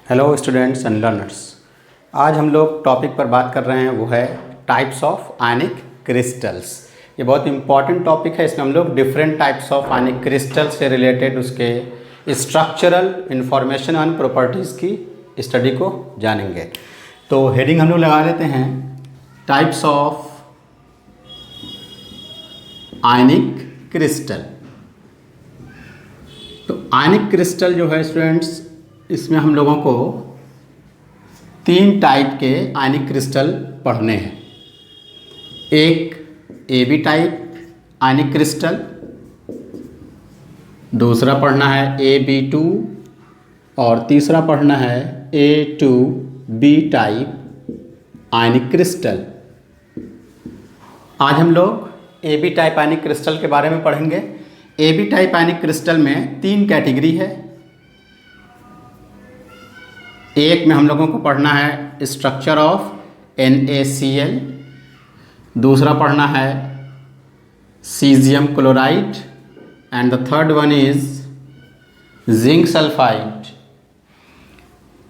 Hello students and learners. आज हम लोग टॉपिक पर बात कर रहे हैं, वो है टाइप्स ऑफ आयनिक क्रिस्टल्स। ये बहुत इंपॉर्टेंट टॉपिक है। इसमें हम लोग different types of ionic crystal से रिलेटेड उसके स्ट्रक्चरल इंफॉर्मेशन एंड प्रॉपर्टीज़ की स्टडी को जानेंगे। तो हेडिंग हम लोग लगा लेते हैं, टाइप्स ऑफ आयनिक क्रिस्टल। तो आयनिक क्रिस्टल जो है स्टूडेंट्स, इसमें हम लोगों को 3 टाइप के आयनिक क्रिस्टल पढ़ने हैं। एक AB टाइप आयनिक क्रिस्टल, दूसरा पढ़ना है AB2 और तीसरा पढ़ना है A2B टाइप आयनिक क्रिस्टल। आज हम लोग AB टाइप आयनिक क्रिस्टल के बारे में पढ़ेंगे। AB टाइप आयनिक क्रिस्टल में 3 कैटेगरी है। एक में हम लोगों को पढ़ना है स्ट्रक्चर ऑफ NaCl, दूसरा पढ़ना है caesium chloride and the third one is zinc sulphide.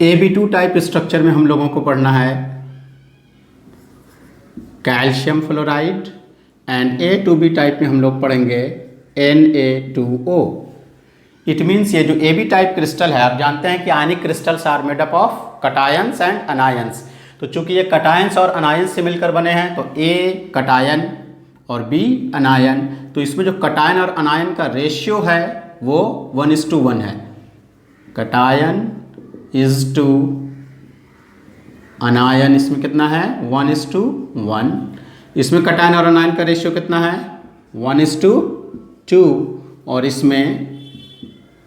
AB2 type structure में हम लोगों को पढ़ना है calcium fluoride and A2B type में हम लोग पढ़ेंगे Na2O। इट मीन्स ये जो AB टाइप क्रिस्टल है, आप जानते हैं कि ionic crystals are made up of cations and anions. तो चूंकि ये कटायंस और अनायंस से मिलकर बने हैं, तो A कटायन और B अनायन, तो इसमें जो कटायन और अनायन का रेशियो है वो 1:1 है। कटायन इज टू अनायन, इसमें कितना है 1:1। इसमें कटायन और अनायन का रेशियो कितना है 1:2 और इसमें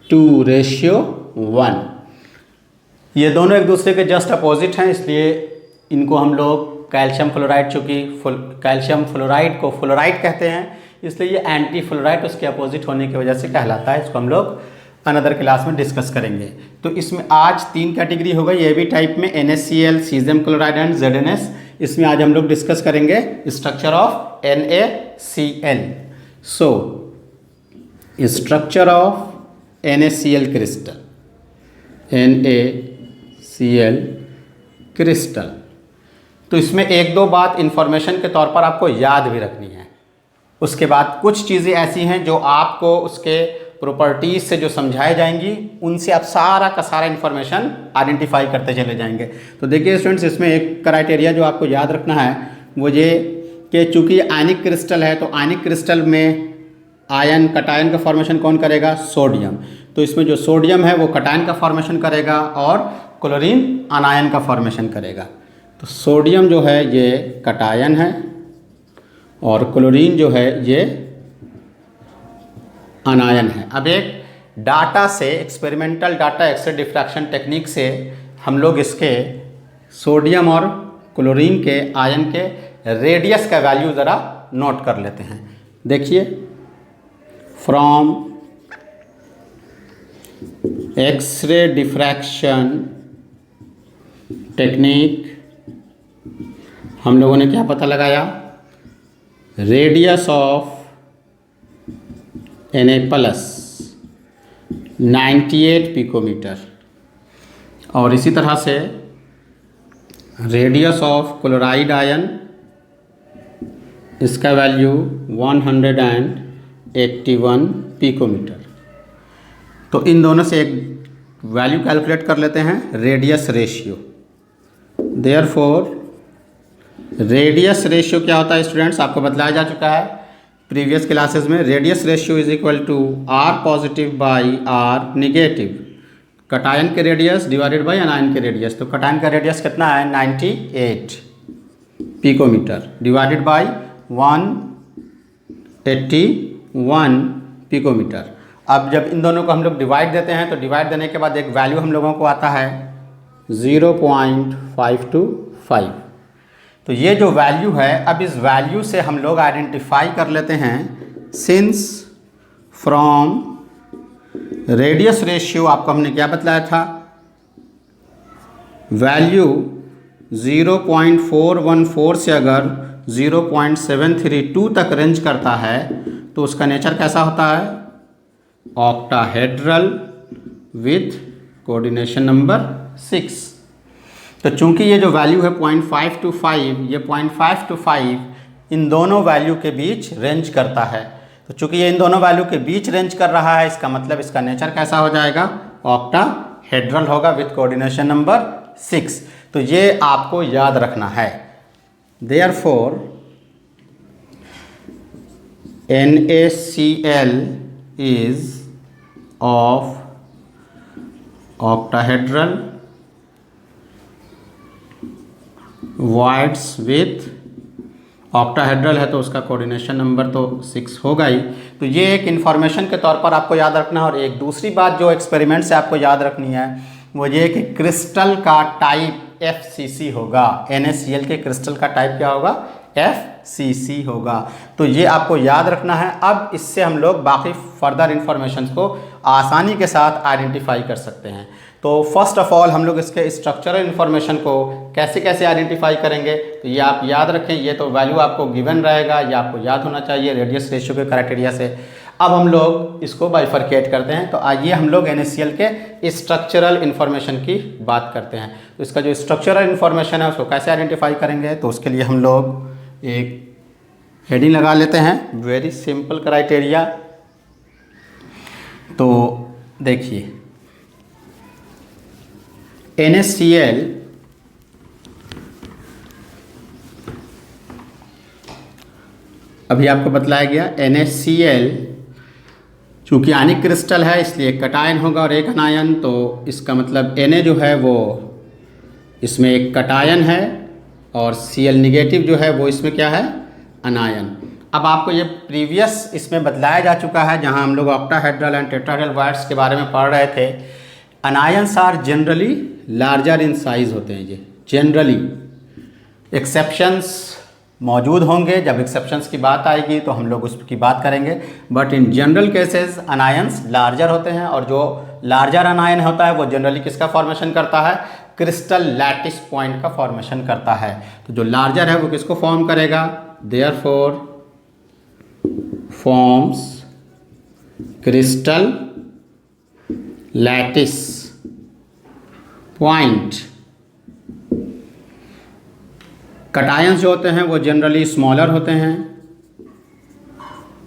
2:1। ये दोनों एक दूसरे के जस्ट अपोजिट हैं, इसलिए इनको हम लोग कैल्शियम फ्लोराइड, चूँकि कैल्शियम फ्लोराइड को फ्लोराइड कहते हैं, इसलिए ये एंटी फ्लोराइड उसके अपोजिट होने की वजह से कहलाता है। इसको हम लोग अनदर क्लास में डिस्कस करेंगे। तो इसमें आज 3 कैटेगरी हो गई। AB टाइप में NaCl, caesium chloride and ZnS। इसमें आज हम लोग डिस्कस करेंगे structure of NaCl। So structure of NaCl crystal, NaCl crystal. तो इसमें 1-2 बात इंफॉर्मेशन के तौर पर आपको याद भी रखनी है। उसके बाद कुछ चीज़ें ऐसी हैं जो आपको उसके प्रॉपर्टीज से जो समझाई जाएंगी, उनसे आप सारा का सारा इंफॉर्मेशन आइडेंटिफाई करते चले जाएंगे। तो देखिए स्टूडेंट्स, इसमें एक क्राइटेरिया जो आपको याद रखना है वो ये कि चूँकि आयनिक क्रिस्टल है, तो आयनिक क्रिस्टल में आयन कटायन का फॉर्मेशन कौन करेगा, सोडियम। तो इसमें जो सोडियम है वो कटायन का फॉर्मेशन करेगा और क्लोरीन अनायन का फॉर्मेशन करेगा। तो सोडियम जो है ये कटायन है और क्लोरीन जो है ये अनायन है। अब एक डाटा से, experimental data X-ray diffraction technique से हम लोग इसके सोडियम और क्लोरीन के आयन के रेडियस का वैल्यू ज़रा नोट कर लेते हैं। देखिए, फ्रॉम एक्स-रे डिफ्रैक्शन टेक्निक हम लोगों ने क्या पता लगाया, radius of Na plus 98 picometre, और इसी तरह से रेडियस ऑफ क्लोराइड आयन, इसका वैल्यू 181 पिकोमीटर। तो इन दोनों से एक वैल्यू कैलकुलेट कर लेते हैं, radius ratio. Therefore radius ratio क्या होता है स्टूडेंट्स, आपको बताया जा चुका है प्रीवियस क्लासेस में। Radius ratio is equal to R positive by R negative, cation के रेडियस डिवाइडेड बाई अनायन के रेडियस। तो कटायन का रेडियस कितना है 98 पिकोमीटर डिवाइडेड बाई 181 पिकोमीटर। अब जब इन दोनों को हम लोग डिवाइड देते हैं, तो डिवाइड देने के बाद एक वैल्यू हम लोगों को आता है 0.525। तो ये जो वैल्यू है, अब इस वैल्यू से हम लोग आइडेंटिफाई कर लेते हैं, सिंस फ्रॉम रेडियस रेशियो, आपको हमने क्या बतलाया था, वैल्यू 0.414 से अगर 0.732 तक रेंज करता है तो उसका नेचर कैसा होता है, ऑक्टाहेड्रल विथ कोऑर्डिनेशन नंबर 6। तो चूंकि ये जो वैल्यू है 0.5 to 5, ये 0.5 to 5 इन दोनों वैल्यू के बीच रेंज करता है। तो चूंकि ये इन दोनों वैल्यू के बीच रेंज कर रहा है, इसका मतलब इसका नेचर कैसा हो जाएगा, ऑक्टाहेड्रल होगा विथ कोऑर्डिनेशन नंबर 6। तो ये आपको याद रखना है। Therefore NaCl is of octahedral voids with, octahedral है तो उसका कोऑर्डिनेशन नंबर तो 6 होगा ही। तो ये एक इन्फॉर्मेशन के तौर पर आपको याद रखना है। और एक दूसरी बात जो एक्सपेरिमेंट से आपको याद रखनी है वो ये कि क्रिस्टल का टाइप FCC होगा। NaCl के क्रिस्टल का टाइप क्या होगा, FCC होगा। तो ये आपको याद रखना है। अब इससे हम लोग बाकी फर्दर इन्फॉर्मेशन को आसानी के साथ आइडेंटिफाई कर सकते हैं। तो फर्स्ट ऑफ ऑल हम लोग इसके स्ट्रक्चरल इन्फॉर्मेशन को कैसे कैसे आइडेंटिफाई करेंगे, तो ये आप याद रखें। ये तो वैल्यू आपको गिवन रहेगा, ये आपको याद होना चाहिए रेडियस रेशियो के क्राइटेरिया से। अब हम लोग इसको बाइफरकेट करते हैं। तो आइए हम लोग NaCl के स्ट्रक्चरल इन्फॉर्मेशन की बात करते हैं। तो इसका जो स्ट्रक्चरल इन्फॉर्मेशन है उसको कैसे आइडेंटिफाई करेंगे, तो उसके लिए हम लोग एक हेडिंग लगा लेते हैं, वेरी सिंपल क्राइटेरिया। तो देखिए NaCl अभी आपको बतलाया गया, NaCl चूँकि आयनिक क्रिस्टल है इसलिए एक कटायन होगा और एक अनायन। तो इसका मतलब Na जो है वो इसमें एक कटायन है और Cl निगेटिव जो है वो इसमें क्या है, अनायन। अब आपको ये प्रीवियस इसमें बतलाया जा चुका है जहाँ हम लोग ऑक्टाहेड्रल एंड टेट्राहेड्रल वाइड्स के बारे में पढ़ रहे थे। Anions are generally larger in size होते हैं। ये जनरली, एक्सेप्शंस मौजूद होंगे, जब एक्सेप्शंस की बात आएगी तो हम लोग उसकी बात करेंगे। But in general cases anions larger होते हैं और जो लार्जर अनायन होता है वो जनरली किसका फॉर्मेशन करता है, क्रिस्टल लैटिस पॉइंट का फॉर्मेशन करता है। तो जो लार्जर है वो किसको फॉर्म करेगा, therefore forms crystal lattice point. Cations जो होते हैं वो जनरली स्मॉलर होते हैं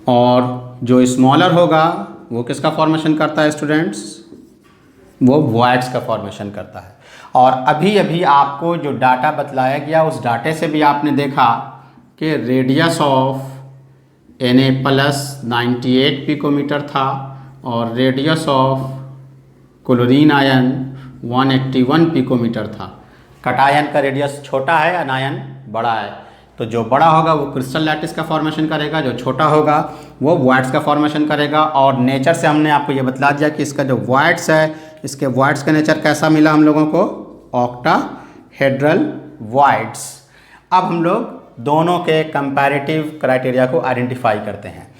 और जो स्मॉलर होगा वो किसका फॉर्मेशन करता है स्टूडेंट्स, वो वॉइड्स का फॉर्मेशन करता है। और अभी अभी आपको जो डाटा बतलाया गया उस डाटे से भी आपने देखा कि radius of Na plus 98 picometre था और radius of chlorine ion 181 picometre था। कटायन का रेडियस छोटा है, अनायन बड़ा है। तो जो बड़ा होगा वो क्रिस्टल लैटिस का फॉर्मेशन करेगा, जो छोटा होगा वो वॉइड्स का फॉर्मेशन करेगा। और नेचर से हमने आपको ये बतला दिया कि इसका जो वॉइड्स है, इसके वॉइड्स का नेचर कैसा मिला हम लोगों को, ऑक्टाहेड्रल वॉइड्स। अब हम लोग दोनों के कंपैरेटिव क्राइटेरिया को आइडेंटिफाई करते हैं।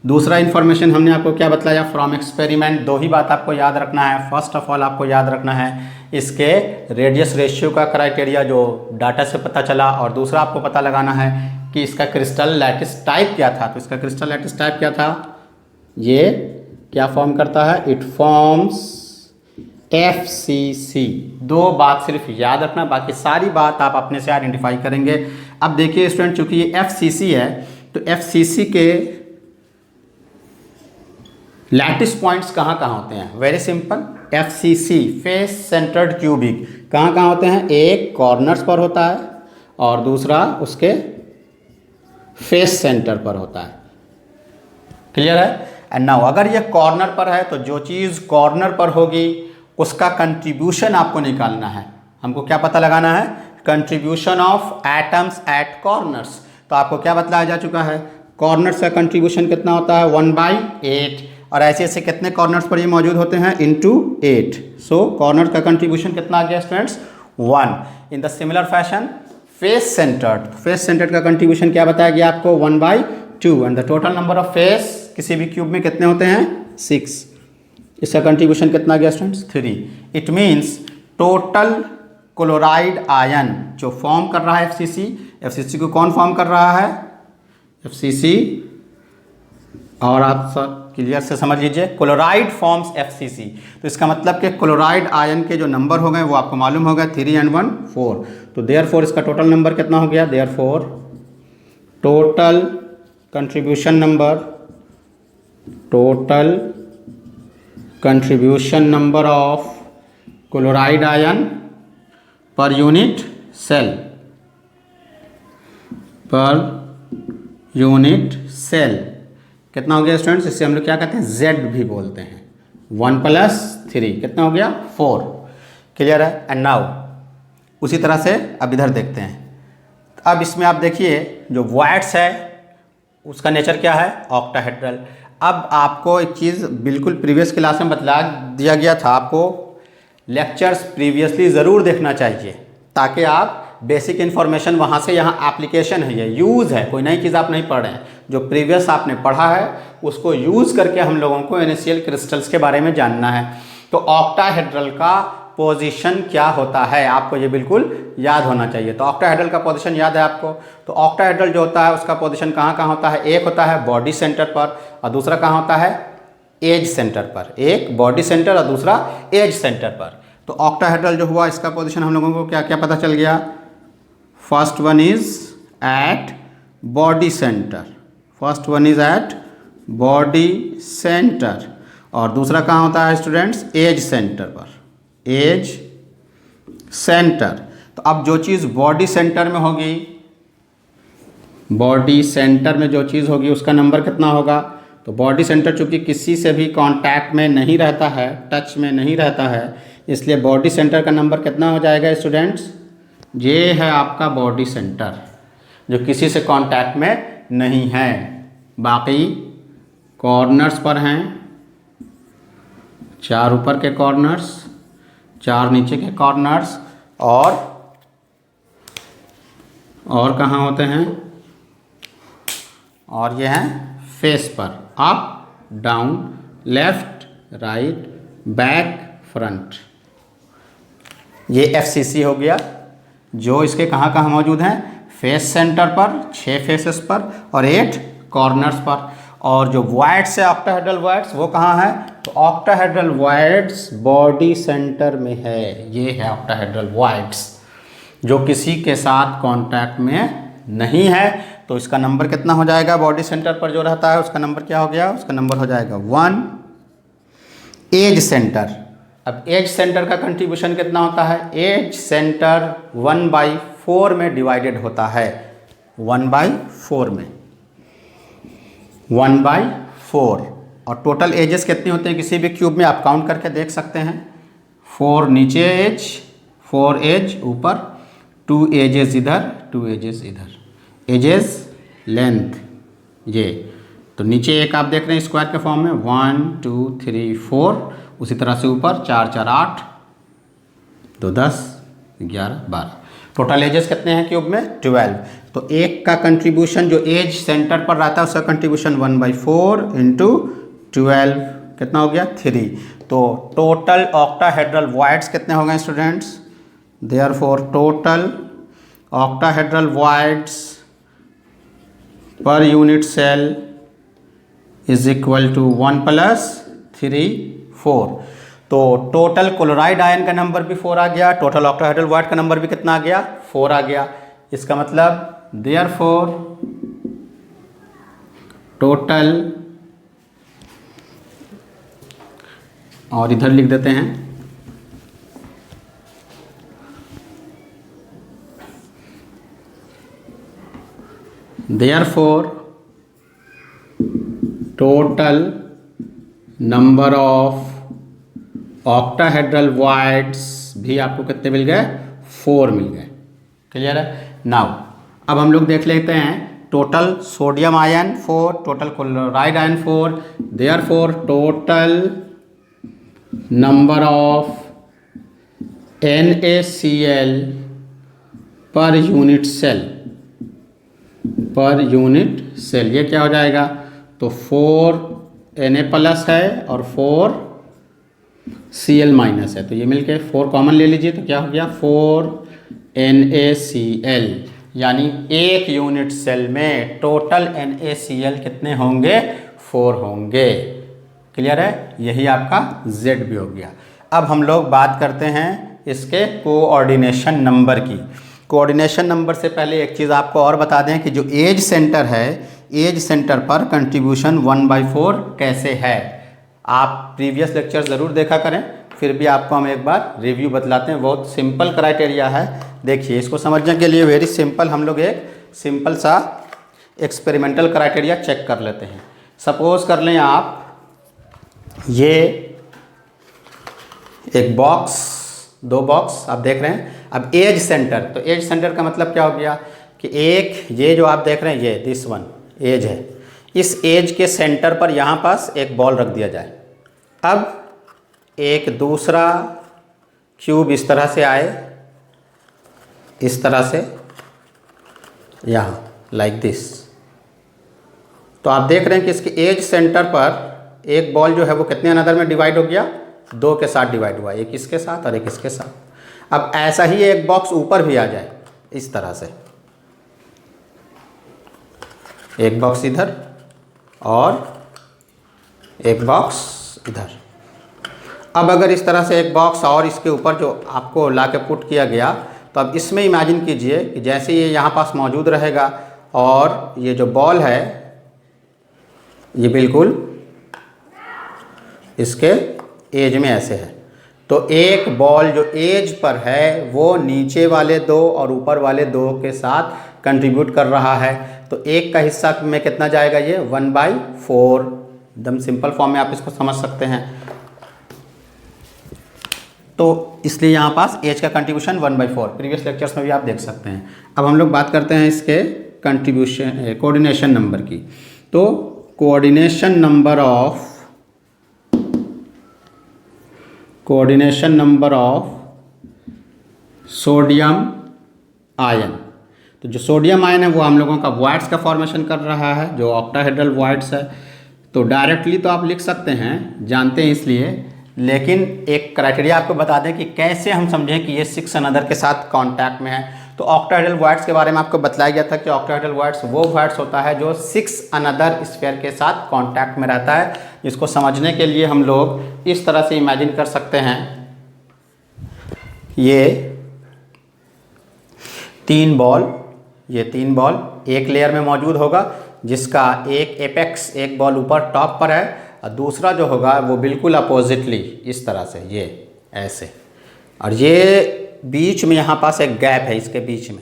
दूसरा इन्फॉर्मेशन हमने आपको क्या बतलाया, फ्रॉम एक्सपेरिमेंट। दो ही बात आपको याद रखना है। फर्स्ट ऑफ ऑल आपको याद रखना है इसके रेडियस रेशियो का क्राइटेरिया जो डाटा से पता चला, और दूसरा आपको पता लगाना है कि इसका क्रिस्टल लैटिस टाइप क्या था। तो इसका क्रिस्टल लैटिस टाइप क्या था, ये क्या फॉर्म करता है, इट फॉर्म्स FCC। दो बात सिर्फ याद रखना, बाकी सारी बात आप अपने से आइडेंटिफाई करेंगे। अब देखिए स्टूडेंट, चूंकि ये FCC है तो FCC के लैटिस पॉइंट्स कहाँ कहाँ होते हैं, very simple. FCC face centred cubic कहाँ कहाँ होते हैं, एक कॉर्नर्स पर होता है और दूसरा उसके फेस सेंटर पर होता है। क्लियर है। एंड नाउ अगर ये कॉर्नर पर है तो जो चीज़ कॉर्नर पर होगी उसका कंट्रीब्यूशन आपको निकालना है। हमको क्या पता लगाना है, contribution of atoms at corners. तो आपको क्या बतलाया जा चुका है, कॉर्नर्स का कंट्रीब्यूशन कितना होता है, 1/8। और ऐसे ऐसे कितने कॉर्नर्स पर ये मौजूद होते हैं, into 8। सो कॉर्नर का कंट्रीब्यूशन कितना आ गया students, 1। In the similar fashion face centred का कंट्रीब्यूशन क्या बताया गया आपको, 1/2। And the total number of face किसी भी क्यूब में कितने होते हैं, 6। इसका कंट्रीब्यूशन कितना गया students, 3। It means total chloride ion जो फॉर्म कर रहा है FCC को कौन फॉर्म कर रहा है, FCC। और आपकी क्लियर से समझ लीजिए। क्लोराइड फॉर्म्स FCC, तो इसका मतलब कि क्लोराइड आयन के जो नंबर हो गए वो आपको मालूम होगा, 3 and 1 4। तो देयरफॉर इसका टोटल नंबर कितना हो गया, therefore total contribution number of chloride ion per unit cell कितना हो गया स्टूडेंट्स, इससे हम लोग क्या कहते हैं, Z भी बोलते हैं। 1 + 3 कितना हो गया, 4। क्लियर है। एंड नाउ उसी तरह से अब इधर देखते हैं। अब इसमें आप देखिए जो वॉइड्स है उसका नेचर क्या है, ऑक्टाहेड्रल। अब आपको एक चीज़ बिल्कुल प्रीवियस क्लास में बतला दिया गया था, आपको लेक्चर्स प्रीवियसली ज़रूर देखना चाहिए ताकि आप बेसिक इन्फॉर्मेशन वहाँ से, यहाँ एप्लीकेशन है, ये यूज़ है, कोई नई चीज़ आप नहीं पढ़ रहे हैं। जो प्रीवियस आपने पढ़ा है उसको यूज़ करके हम लोगों को इनिशियल क्रिस्टल्स के बारे में जानना है। तो ऑक्टाहेड्रल का पोजीशन क्या होता है आपको ये बिल्कुल याद होना चाहिए। तो ऑक्टाहेड्रल का पोजीशन याद है आपको। तो ऑक्टाहेड्रल जो होता है उसका पोजीशन कहाँ कहाँ होता है, एक होता है बॉडी सेंटर पर और दूसरा कहाँ होता है, एज सेंटर पर। एक बॉडी सेंटर और दूसरा एज सेंटर पर। तो ऑक्टाहेड्रल जो हुआ इसका पोजीशन हम लोगों को क्या क्या पता चल गया, first one is at body centre, और दूसरा कहाँ होता है स्टूडेंट्स, एज सेंटर पर, एज सेंटर। तो अब जो चीज़ बॉडी सेंटर में होगी, बॉडी सेंटर में जो चीज़ होगी उसका नंबर कितना होगा। तो बॉडी सेंटर चूँकि किसी से भी कांटेक्ट में नहीं रहता है, टच में नहीं रहता है, इसलिए बॉडी सेंटर का नंबर कितना हो जाएगा स्टूडेंट्स, ये है आपका बॉडी सेंटर जो किसी से कांटेक्ट में नहीं है, बाकी कॉर्नर्स पर हैं, 4 ऊपर के कॉर्नर्स, 4 नीचे के कॉर्नर्स, और कहाँ होते हैं, और ये हैं फेस पर, up down, left right, back front. ये FCC हो गया जो इसके कहाँ कहाँ मौजूद हैं, फेस सेंटर पर, 6 फेसेस पर और 8 कॉर्नर्स पर। और जो वॉइड्स है ऑक्टाहेड्रल वॉइड्स वो कहाँ है, तो ऑक्टाहेड्रल वॉइड्स बॉडी सेंटर में है। ये है ऑक्टाहेड्रल वॉइड्स जो किसी के साथ कांटेक्ट में नहीं है। तो इसका नंबर कितना हो जाएगा, बॉडी सेंटर पर जो रहता है उसका नंबर क्या हो गया, उसका नंबर हो जाएगा 1। एज सेंटर, अब एज सेंटर का कंट्रीब्यूशन कितना होता है, एज सेंटर 1/4 में डिवाइडेड होता है, 1/4 में, 1/4। और टोटल एजेस कितने होते हैं किसी भी क्यूब में आप काउंट करके देख सकते हैं, 4 नीचे एज, 4 एज ऊपर, 2 एजेस इधर, 2 एजेस इधर, एजेस लेंथ ये। तो नीचे एक आप देख रहे हैं स्क्वायर के फॉर्म में 1 2 3 4, उसी तरह से ऊपर 4 4 8, 2 10 11 12। टोटल एजेस कितने हैं क्यूब में, 12। तो एक का कंट्रीब्यूशन जो एज सेंटर पर रहता है उसका कंट्रीब्यूशन 1/4 इंटू 12 कितना हो गया, 3। तो टोटल ऑक्टाहेड्रल वॉइड्स कितने हो गए students, therefore total octahedral voids per unit cell is equal to 1 + 3 4। तो टोटल क्लोराइड आयन का नंबर भी 4 आ गया, टोटल ऑक्टाहेड्रल वॉइड का नंबर भी कितना आ गया, 4 आ गया। इसका मतलब देयरफॉर टोटल, और इधर लिख देते हैं therefore total number of octahedral voids भी आपको कितने मिल गए, 4 मिल गए। क्लियर है। नाउ अब हम लोग देख लेते हैं total sodium ion 4, total chloride ion 4, therefore total number of NaCl per unit cell, ये क्या हो जाएगा, तो 4 Na+ है और 4 Cl- है, तो ये मिलके 4 कॉमन ले लीजिए, तो क्या हो गया 4 NaCl, यानी एक यूनिट सेल में टोटल NaCl कितने होंगे, 4 होंगे। क्लियर है, यही आपका जेड भी हो गया। अब हम लोग बात करते हैं इसके कोऑर्डिनेशन नंबर की। कोऑर्डिनेशन नंबर से पहले एक चीज़ आपको और बता दें कि जो एज सेंटर है, एज सेंटर पर कंट्रीब्यूशन 1/4 कैसे है। आप प्रीवियस लेक्चर ज़रूर देखा करें, फिर भी आपको हम एक बार रिव्यू बतलाते हैं। बहुत सिंपल क्राइटेरिया है। देखिए, इसको समझने के लिए वेरी सिंपल हम लोग एक सिंपल सा एक्सपेरिमेंटल क्राइटेरिया चेक कर लेते हैं। सपोज कर लें आप ये एक बॉक्स, 2 बॉक्स आप देख रहे हैं। अब एज सेंटर, तो एज सेंटर का मतलब क्या हो गया कि एक ये जो आप देख रहे हैं, ये दिस वन एज है, इस एज के सेंटर पर यहाँ पास एक बॉल रख दिया जाए। अब एक दूसरा क्यूब इस तरह से आए, इस तरह से यहाँ लाइक दिस। तो आप देख रहे हैं कि इसके एज सेंटर पर एक बॉल जो है वो कितने अनदर में डिवाइड हो गया, 2 के साथ डिवाइड हुआ, एक इसके साथ और एक इसके साथ। अब ऐसा ही एक बॉक्स ऊपर भी आ जाए इस तरह से, एक बॉक्स इधर और एक बॉक्स इधर। अब अगर इस तरह से एक बॉक्स और इसके ऊपर जो आपको ला के पुट किया गया, तो अब इसमें इमेजिन कीजिए कि जैसे ये यहाँ पास मौजूद रहेगा और ये जो बॉल है ये बिल्कुल इसके एज में ऐसे है। तो एक बॉल जो एज पर है वो नीचे वाले 2 और ऊपर वाले 2 के साथ कंट्रीब्यूट कर रहा है। तो एक का हिस्सा में कितना जाएगा, ये 1/4। एकदम सिंपल फॉर्म में आप इसको समझ सकते हैं। तो इसलिए यहाँ पास एज का कंट्रीब्यूशन 1/4, प्रीवियस लेक्चर्स में भी आप देख सकते हैं। अब हम लोग बात करते हैं इसके कंट्रीब्यूशन कोऑर्डिनेशन नंबर की। तो coordination number of sodium ion. तो जो सोडियम आयन है वो हम लोगों का वॉइड्स का फॉर्मेशन कर रहा है, जो ऑक्टाहेड्रल वॉइड्स है। तो डायरेक्टली तो आप लिख सकते हैं, जानते हैं इसलिए, लेकिन एक क्राइटेरिया आपको बता दें कि कैसे हम समझें कि ये 6 अनदर के साथ कांटेक्ट में है। तो ऑक्टाहेड्रल वॉइड्स के बारे में आपको बताया गया था कि ऑक्टाहेड्रल वॉइड्स वो वॉइड्स होता है जो 6 अनदर स्फीयर के साथ कांटेक्ट में रहता है। जिसको समझने के लिए हम लोग इस तरह से इमेजिन कर सकते हैं, ये 3 बॉल एक लेयर में मौजूद होगा, जिसका एक एपेक्स, एक बॉल ऊपर टॉप पर है और दूसरा जो होगा वो बिल्कुल अपोजिटली इस तरह से, ये ऐसे। और ये बीच में यहाँ पास एक गैप है, इसके बीच में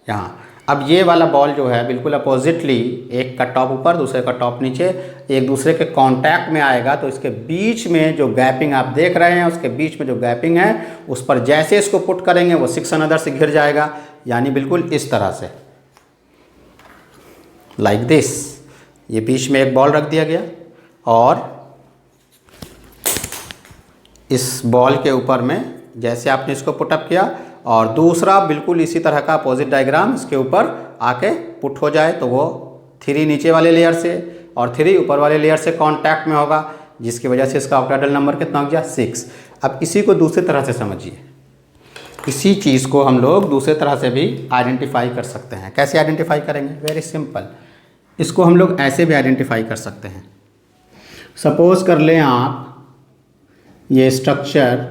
यहाँ। अब ये वाला बॉल जो है बिल्कुल अपोजिटली, एक का टॉप ऊपर दूसरे का टॉप नीचे, एक दूसरे के कांटेक्ट में आएगा। तो इसके बीच में जो गैपिंग आप देख रहे हैं, उसके बीच में जो गैपिंग है उस पर जैसे इसको पुट करेंगे वो 6 अनदर से घिर जाएगा, यानी बिल्कुल इस तरह से लाइक दिस। ये बीच में एक बॉल रख दिया गया और इस बॉल के ऊपर में जैसे आपने इसको पुटअप किया और दूसरा बिल्कुल इसी तरह का अपोजिट डायग्राम इसके ऊपर आके पुट हो जाए, तो वो 3 नीचे वाले लेयर से और 3 ऊपर वाले लेयर से कांटेक्ट में होगा, जिसकी वजह से इसका ऑक्टाहेड्रल नंबर कितना हो गया, 6। अब इसी को दूसरी तरह से समझिए, इसी चीज़ को हम लोग दूसरे तरह से भी आइडेंटिफाई कर सकते हैं। कैसे आइडेंटिफाई करेंगे, वेरी सिंपल। इसको हम लोग ऐसे भी आइडेंटिफाई कर सकते हैं। सपोज कर लें आप, ये स्ट्रक्चर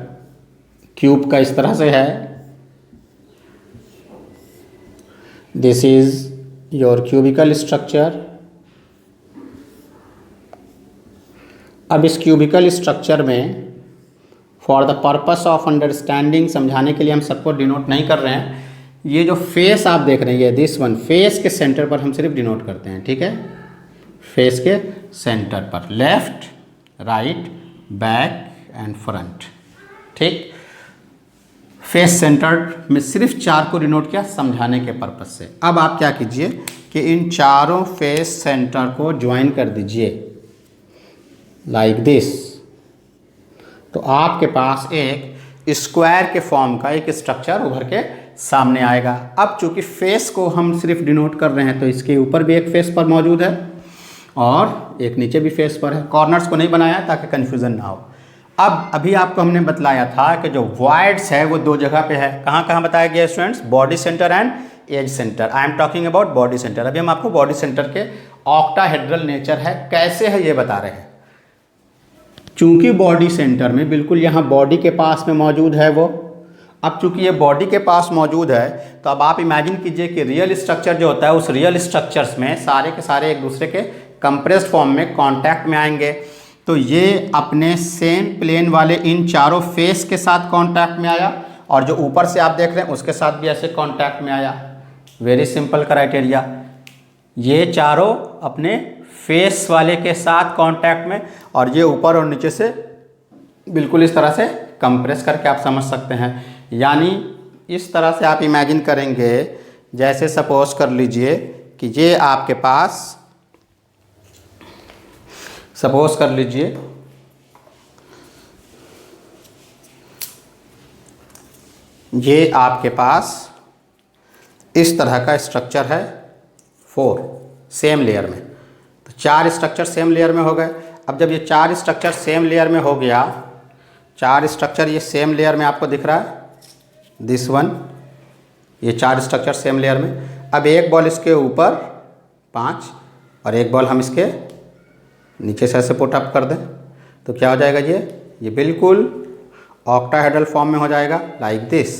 क्यूब का इस तरह से है, this is your cubical structure. अब इस क्यूबिकल स्ट्रक्चर में for the purpose of understanding, समझाने के लिए हम सबको डिनोट नहीं कर रहे हैं। ये जो फेस आप देख रहे हैं, ये दिस वन, फेस के सेंटर पर हम सिर्फ डिनोट करते हैं, ठीक है। फेस के सेंटर पर, left, right, back and front, ठीक। फेस सेंटर्ड में सिर्फ 4 को डिनोट किया समझाने के पर्पज से। अब आप क्या कीजिए कि इन चारों फेस सेंटर को ज्वाइन कर दीजिए लाइक दिस। तो आपके पास एक स्क्वायर के फॉर्म का एक स्ट्रक्चर उभर के सामने आएगा। अब चूंकि फेस को हम सिर्फ डिनोट कर रहे हैं, तो इसके ऊपर भी एक फेस पर मौजूद है और एक नीचे भी फेस पर है। कॉर्नर्स को नहीं बनाया ताकि कन्फ्यूज़न ना हो। अब अभी आपको हमने बतलाया था कि जो वॉइड्स है वो 2 जगह पे है। कहाँ कहाँ बताया गया students, body centre and edge centre. I am talking about body centre. अभी हम आपको बॉडी सेंटर के ऑक्टाहेड्रल नेचर है कैसे है ये बता रहे हैं। चूंकि बॉडी सेंटर में बिल्कुल यहाँ बॉडी के पास में मौजूद है वो, अब चूंकि ये बॉडी के पास मौजूद है तो अब आप इमेजिन कीजिए कि रियल स्ट्रक्चर जो होता है उस रियल स्ट्रक्चर्स में सारे के सारे एक दूसरे के कंप्रेस्ड फॉर्म में कांटेक्ट में आएंगे। तो ये अपने सेम प्लेन वाले इन चारों फेस के साथ कांटेक्ट में आया और जो ऊपर से आप देख रहे हैं उसके साथ भी ऐसे कांटेक्ट में आया। वेरी सिंपल क्राइटेरिया, ये चारों अपने फेस वाले के साथ कांटेक्ट में और ये ऊपर और नीचे से बिल्कुल इस तरह से कंप्रेस करके आप समझ सकते हैं। यानी इस तरह से आप इमेजिन करेंगे, जैसे सपोज कर लीजिए कि ये आपके पास, सपोज कर लीजिए ये आपके पास इस तरह का स्ट्रक्चर है 4 सेम लेयर में। तो 4 स्ट्रक्चर सेम लेयर में हो गए। अब जब ये 4 स्ट्रक्चर सेम लेयर में हो गया, 4 स्ट्रक्चर ये सेम लेयर में आपको दिख रहा है, दिस वन, ये 4 स्ट्रक्चर सेम लेयर में। अब एक बॉल इसके ऊपर 5 और एक बॉल हम इसके नीचे से ऐसे पुट अप कर दें तो क्या हो जाएगा, ये बिल्कुल ऑक्टाहेड्रल फॉर्म में हो जाएगा लाइक दिस।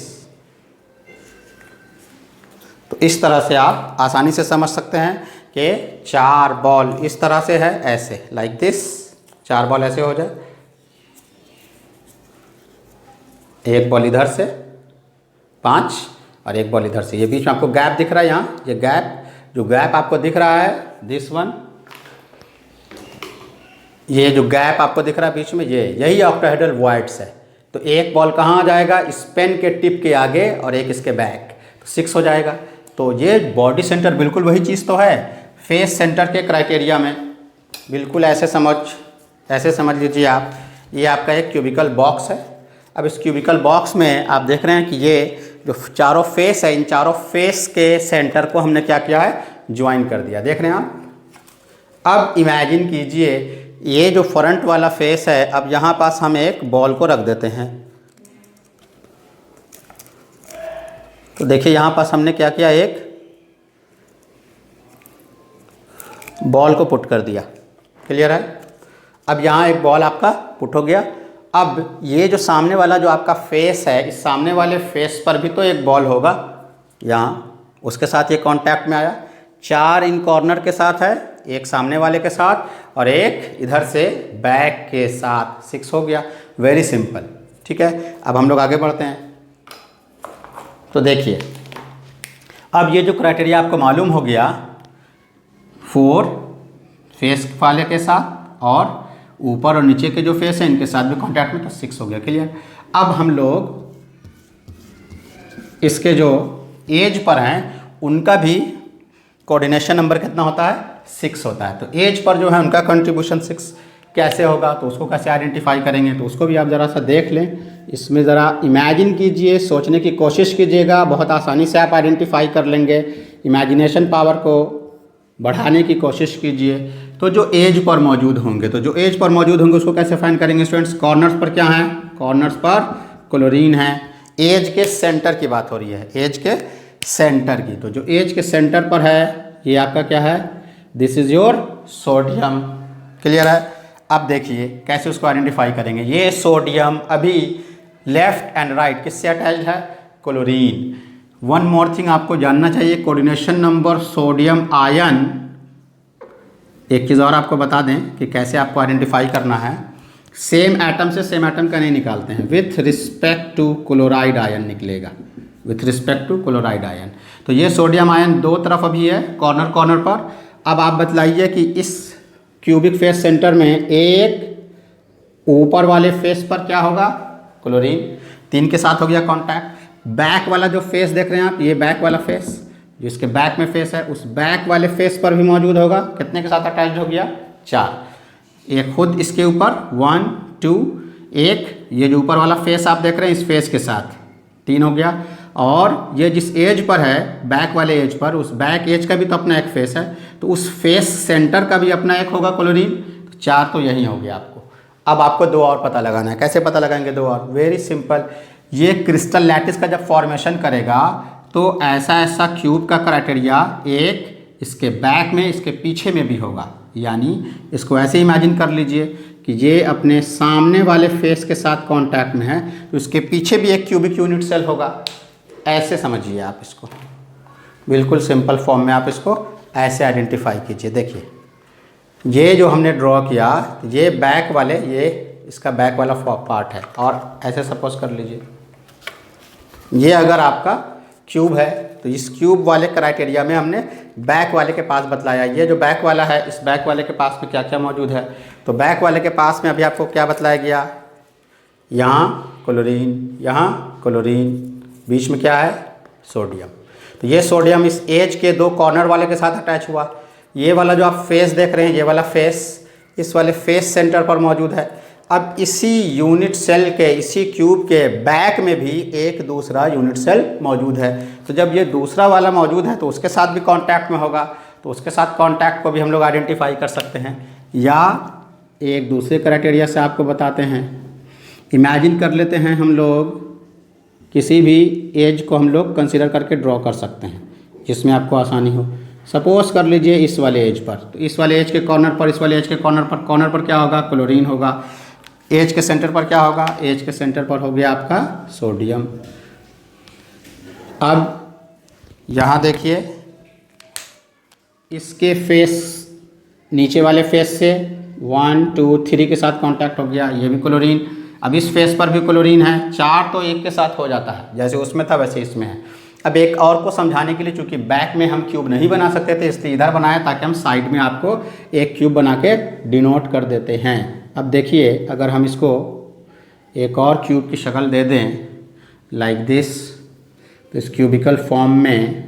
तो इस तरह से आप आसानी से समझ सकते हैं कि 4 बॉल इस तरह से है, ऐसे लाइक दिस, 4 बॉल ऐसे हो जाए, एक बॉल इधर से 5 और एक बॉल इधर से। ये बीच में आपको गैप दिख रहा है, यहाँ ये गैप, जो गैप आपको दिख रहा है दिस वन, ये जो गैप आपको दिख रहा है बीच में, यही ऑक्टाहेड्रल वॉइड्स है। तो एक बॉल कहाँ आ जाएगा, इस पेन के टिप के आगे और एक इसके बैक, तो 6 हो जाएगा। तो ये बॉडी सेंटर बिल्कुल वही चीज़ तो है फेस सेंटर के क्राइटेरिया में। बिल्कुल ऐसे समझ लीजिए आप, ये आपका एक क्यूबिकल बॉक्स है। अब इस क्यूबिकल बॉक्स में आप देख रहे हैं कि ये जो चारों फेस है, इन चारों फेस के सेंटर को हमने क्या किया है, ज्वाइन कर दिया। देख रहे हैं आप। अब इमेजिन कीजिए ये जो फ्रंट वाला फेस है, अब यहाँ पास हम एक बॉल को रख देते हैं। तो देखिए यहाँ पास हमने क्या किया, एक बॉल को पुट कर दिया। क्लियर है। अब यहाँ एक बॉल आपका पुट हो गया। अब ये जो सामने वाला जो आपका फेस है, इस सामने वाले फेस पर भी तो एक बॉल होगा, यहाँ उसके साथ ये कांटेक्ट में आया। 4 इन कॉर्नर के साथ है, एक सामने वाले के साथ और एक इधर से बैक के साथ, 6 हो गया। Very simple. ठीक है, अब हम लोग आगे बढ़ते हैं। तो देखिए अब ये जो क्राइटेरिया आपको मालूम हो गया, 4 फेस वाले के साथ और ऊपर और नीचे के जो फेस हैं इनके साथ भी कांटेक्ट में, तो 6 हो गया। क्लियर। अब हम लोग इसके जो एज पर हैं उनका भी कोऑर्डिनेशन नंबर कितना होता है, 6 होता है। तो एज पर जो है उनका कंट्रीब्यूशन 6 कैसे होगा, तो उसको कैसे आइडेंटिफाई करेंगे, तो उसको भी आप ज़रा सा देख लें। इसमें ज़रा इमेजिन कीजिए, सोचने की कोशिश कीजिएगा, बहुत आसानी से आप आइडेंटिफाई कर लेंगे। इमेजिनेशन पावर को बढ़ाने की कोशिश कीजिए। तो जो एज पर मौजूद होंगे, उसको कैसे फाइंड करेंगे स्टूडेंट्स। कॉर्नर्स पर क्या है, कॉर्नर्स पर क्लोरीन है। एज के सेंटर की बात हो रही है, एज के सेंटर की। तो जो एज के सेंटर पर है ये आपका क्या है, this is your sodium. Clear है। अब देखिए कैसे उसको आइडेंटिफाई करेंगे। ये सोडियम अभी लेफ्ट एंड राइट किससे अटैच्ड है, क्लोरीन। वन मोर थिंग आपको जानना चाहिए, कोऑर्डिनेशन नंबर सोडियम आयन। एक चीज़ और आपको बता दें कि कैसे आपको आइडेंटिफाई करना है। सेम एटम से सेम एटम का नहीं निकालते हैं, with respect to chloride ion निकलेगा, with respect to chloride ion. तो ये सोडियम आयन 2 तरफ अभी है, कॉर्नर कॉर्नर पर। अब आप बतलाइए कि इस क्यूबिक फेस सेंटर में एक ऊपर वाले फेस पर क्या होगा, क्लोरीन। 3 के साथ हो गया कांटेक्ट। बैक वाला जो फेस देख रहे हैं आप, ये बैक वाला फेस जो इसके बैक में फेस है, उस बैक वाले फेस पर भी मौजूद होगा। कितने के साथ अटैच हो गया, 4। एक खुद इसके ऊपर 1 2, एक ये जो ऊपर वाला फेस आप देख रहे हैं इस फेस के साथ 3 हो गया। और ये जिस एज पर है, बैक वाले एज पर, उस बैक एज का भी तो अपना एक फेस है, तो उस फेस सेंटर का भी अपना एक होगा क्लोरीन। तो 4 तो यही हो गया आपको। अब आपको 2 और पता लगाना है। कैसे पता लगाएंगे 2 और, वेरी सिंपल। ये क्रिस्टल लैटिस का जब फॉर्मेशन करेगा तो ऐसा क्यूब का क्राइटेरिया एक इसके बैक में, इसके पीछे में भी होगा। यानी इसको ऐसे इमेजिन कर लीजिए कि ये अपने सामने वाले फेस के साथ कांटेक्ट में है तो उसके पीछे भी एक क्यूबिक यूनिट सेल होगा। ऐसे समझिए आप इसको, बिल्कुल सिंपल फॉर्म में आप इसको ऐसे आइडेंटिफाई कीजिए। देखिए ये जो हमने ड्रॉ किया, ये बैक वाले, ये इसका बैक वाला पार्ट है, और ऐसे सपोज कर लीजिए ये अगर आपका क्यूब है तो इस क्यूब वाले क्राइटेरिया में हमने बैक वाले के पास बतलाया। ये जो बैक वाला है, इस बैक वाले के पास में क्या क्या मौजूद है, तो बैक वाले के पास में अभी आपको क्या बतलाया गया, यहाँ क्लोरीन, यहाँ क्लोरीन, बीच में क्या है सोडियम। तो ये सोडियम इस एज के दो कॉर्नर वाले के साथ अटैच हुआ। ये वाला जो आप फेस देख रहे हैं, ये वाला फेस इस वाले फेस सेंटर पर मौजूद है। अब इसी यूनिट सेल के, इसी क्यूब के बैक में भी एक दूसरा यूनिट सेल मौजूद है। तो जब ये दूसरा वाला मौजूद है तो उसके साथ भी कांटेक्ट में होगा, तो उसके साथ कांटेक्ट को भी हम लोग आइडेंटिफाई कर सकते हैं। या एक दूसरे क्राइटेरिया से आपको बताते हैं, इमेजिन कर लेते हैं हम लोग किसी भी एज को हम लोग कंसिडर करके ड्रॉ कर सकते हैं जिसमें आपको आसानी हो। सपोज कर लीजिए इस वाले एज पर, तो इस वाले एज के कॉर्नर पर, इस वाले एज के कॉर्नर पर क्या होगा, क्लोरीन होगा। एज के सेंटर पर क्या होगा, एज के सेंटर पर हो गया आपका सोडियम। अब यहाँ देखिए इसके फेस, नीचे वाले फेस से 1 2 3 के साथ कांटेक्ट हो गया, ये भी क्लोरीन। अब इस फेस पर भी क्लोरीन है, 4 तो एक के साथ हो जाता है, जैसे उसमें था वैसे इसमें है। अब एक और को समझाने के लिए, चूंकि बैक में हम क्यूब नहीं बना सकते थे इसलिए इधर बनाया, ताकि हम साइड में आपको एक क्यूब बना के डिनोट कर देते हैं। अब देखिए अगर हम इसको एक और क्यूब की शक्ल दे दें लाइक दिस, तो इस क्यूबिकल फॉर्म में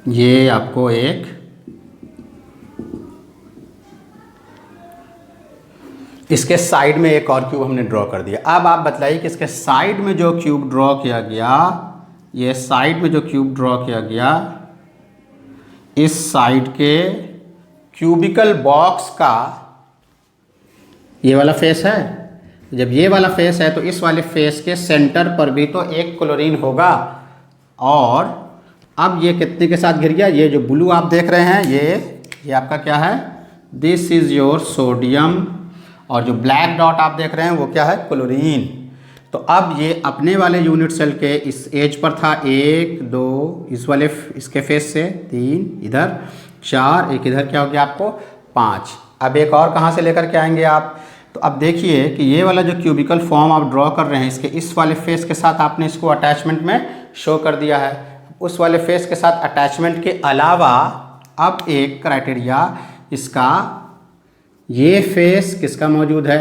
ये आपको एक इसके साइड में एक और क्यूब हमने ड्रॉ कर दिया। अब आप बताइए कि इसके साइड में जो क्यूब ड्रॉ किया गया, ये साइड में जो क्यूब ड्रॉ किया गया, इस साइड के क्यूबिकल बॉक्स का ये वाला फेस है। जब ये वाला फेस है तो इस वाले फेस के सेंटर पर भी तो एक क्लोरीन होगा। और अब ये कितने के साथ घिर गया, ये जो ब्लू आप देख रहे हैं ये आपका क्या है, दिस इज योर सोडियम, और जो ब्लैक डॉट आप देख रहे हैं वो क्या है, क्लोरीन। तो अब ये अपने वाले यूनिट सेल के इस एज पर था 1 2, इस वाले इसके फेस से 3, इधर 4, एक इधर क्या हो गया आपको 5। अब एक और कहाँ से लेकर के आएंगे आप, तो अब देखिए कि ये वाला जो क्यूबिकल फॉर्म आप ड्रॉ कर रहे हैं, इसके इस वाले फेस के साथ आपने इसको अटैचमेंट में शो कर दिया है। उस वाले फेस के साथ अटैचमेंट के अलावा अब एक क्राइटेरिया इसका, ये फेस किसका मौजूद है,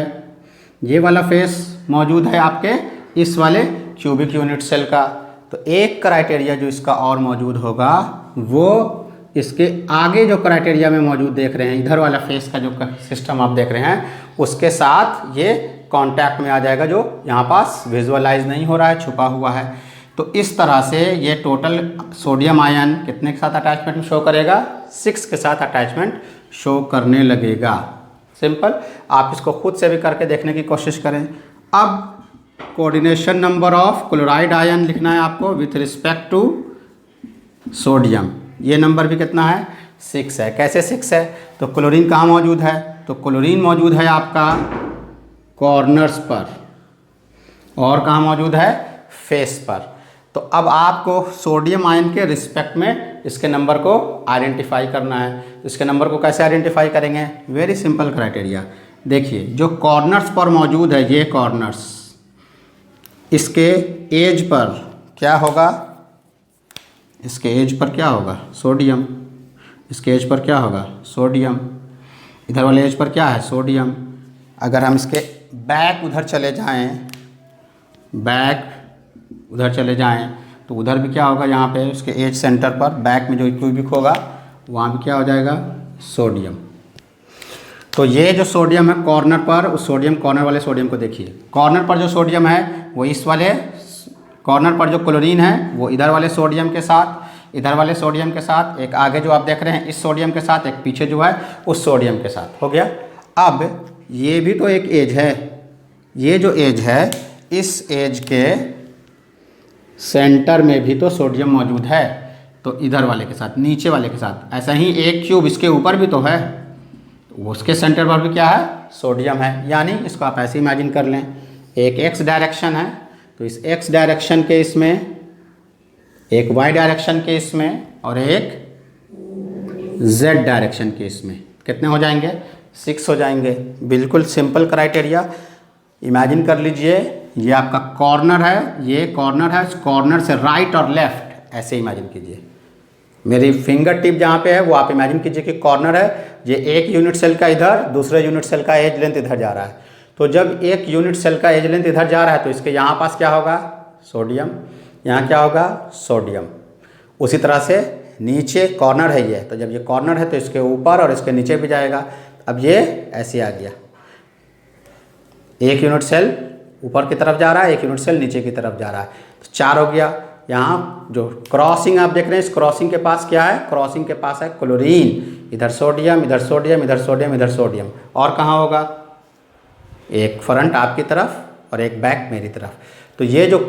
ये वाला फेस मौजूद है आपके इस वाले क्यूबिक यूनिट सेल का। तो एक क्राइटेरिया जो इसका और मौजूद होगा वो इसके आगे जो क्राइटेरिया में मौजूद देख रहे हैं, इधर वाला फेस का जो सिस्टम आप देख रहे हैं, उसके साथ ये कांटेक्ट में आ जाएगा, जो यहाँ पास विजुअलाइज नहीं हो रहा है, छुपा हुआ है। तो इस तरह से ये टोटल सोडियम आयन कितने के साथ अटैचमेंट में शो करेगा, 6 के साथ अटैचमेंट शो करने लगेगा। सिंपल, आप इसको खुद से भी करके देखने की कोशिश करें। अब coordination number of chloride ion लिखना है आपको विथ रिस्पेक्ट टू सोडियम। ये नंबर भी कितना है, 6 है। कैसे 6 है, तो क्लोरीन कहाँ मौजूद है, तो क्लोरीन मौजूद है आपका कॉर्नर्स पर, और कहाँ मौजूद है, फेस पर। तो अब आपको सोडियम आयन के रिस्पेक्ट में इसके नंबर को आइडेंटिफाई करना है। इसके नंबर को कैसे आइडेंटिफाई करेंगे, वेरी सिंपल क्राइटेरिया। देखिए जो कॉर्नर्स पर मौजूद है, ये कॉर्नर्स, इसके एज पर क्या होगा, इसके एज पर क्या होगा, सोडियम। इसके एज पर क्या होगा, सोडियम। इधर वाले एज पर क्या है, सोडियम। अगर हम इसके बैक उधर चले जाएं, बैक उधर चले जाएं तो उधर भी क्या होगा, यहाँ पे उसके एज सेंटर पर बैक में जो क्यूबिक होगा वहाँ भी क्या हो जाएगा, सोडियम। तो ये जो सोडियम है कॉर्नर पर, उस सोडियम कॉर्नर वाले सोडियम को देखिए, कॉर्नर पर जो सोडियम है वो इस वाले कॉर्नर पर जो क्लोरीन है वो इधर वाले सोडियम के साथ, इधर वाले सोडियम के साथ, एक आगे जो आप देख रहे हैं इस सोडियम के साथ, एक पीछे जो है उस सोडियम के साथ, हो गया। अब ये भी तो एक एज है, ये जो एज है इस एज के सेंटर में भी तो सोडियम मौजूद है, तो इधर वाले के साथ, नीचे वाले के साथ, ऐसा ही एक क्यूब इसके ऊपर भी तो है, तो उसके सेंटर पर भी क्या है, सोडियम है। यानी इसको आप ऐसे इमेजिन कर लें, एक एक्स डायरेक्शन है, तो इस एक्स डायरेक्शन के इसमें, एक वाई डायरेक्शन के इसमें, और एक जेड डायरेक्शन के इसमें, कितने हो जाएंगे, 6 हो जाएंगे। बिल्कुल सिंपल क्राइटेरिया। इमेजिन कर लीजिए ये आपका कॉर्नर है, ये कॉर्नर है, इस कॉर्नर से राइट और लेफ्ट ऐसे इमेजिन कीजिए। मेरी फिंगर टिप जहाँ पे है वो आप इमेजिन कीजिए कि कॉर्नर है, ये एक यूनिट सेल का इधर, दूसरे यूनिट सेल का एज लेंथ इधर जा रहा है। तो जब एक यूनिट सेल का एज लेंथ इधर जा रहा है तो इसके यहाँ पास क्या होगा, सोडियम, यहाँ क्या होगा, सोडियम। उसी तरह से नीचे कॉर्नर है ये, तो जब ये कॉर्नर है तो इसके ऊपर और इसके नीचे भी जाएगा। अब ये ऐसे आ गया, एक यूनिट सेल ऊपर की तरफ जा रहा है, एक यूनिट सेल नीचे की तरफ जा रहा है, तो 4 हो गया। यहाँ जो क्रॉसिंग आप देख रहे हैं, इस क्रॉसिंग के पास क्या है, क्रॉसिंग के पास है क्लोरीन, इधर सोडियम, इधर सोडियम, इधर सोडियम, इधर सोडियम। और कहाँ होगा, एक फ्रंट आपकी तरफ और एक बैक मेरी तरफ। तो ये जो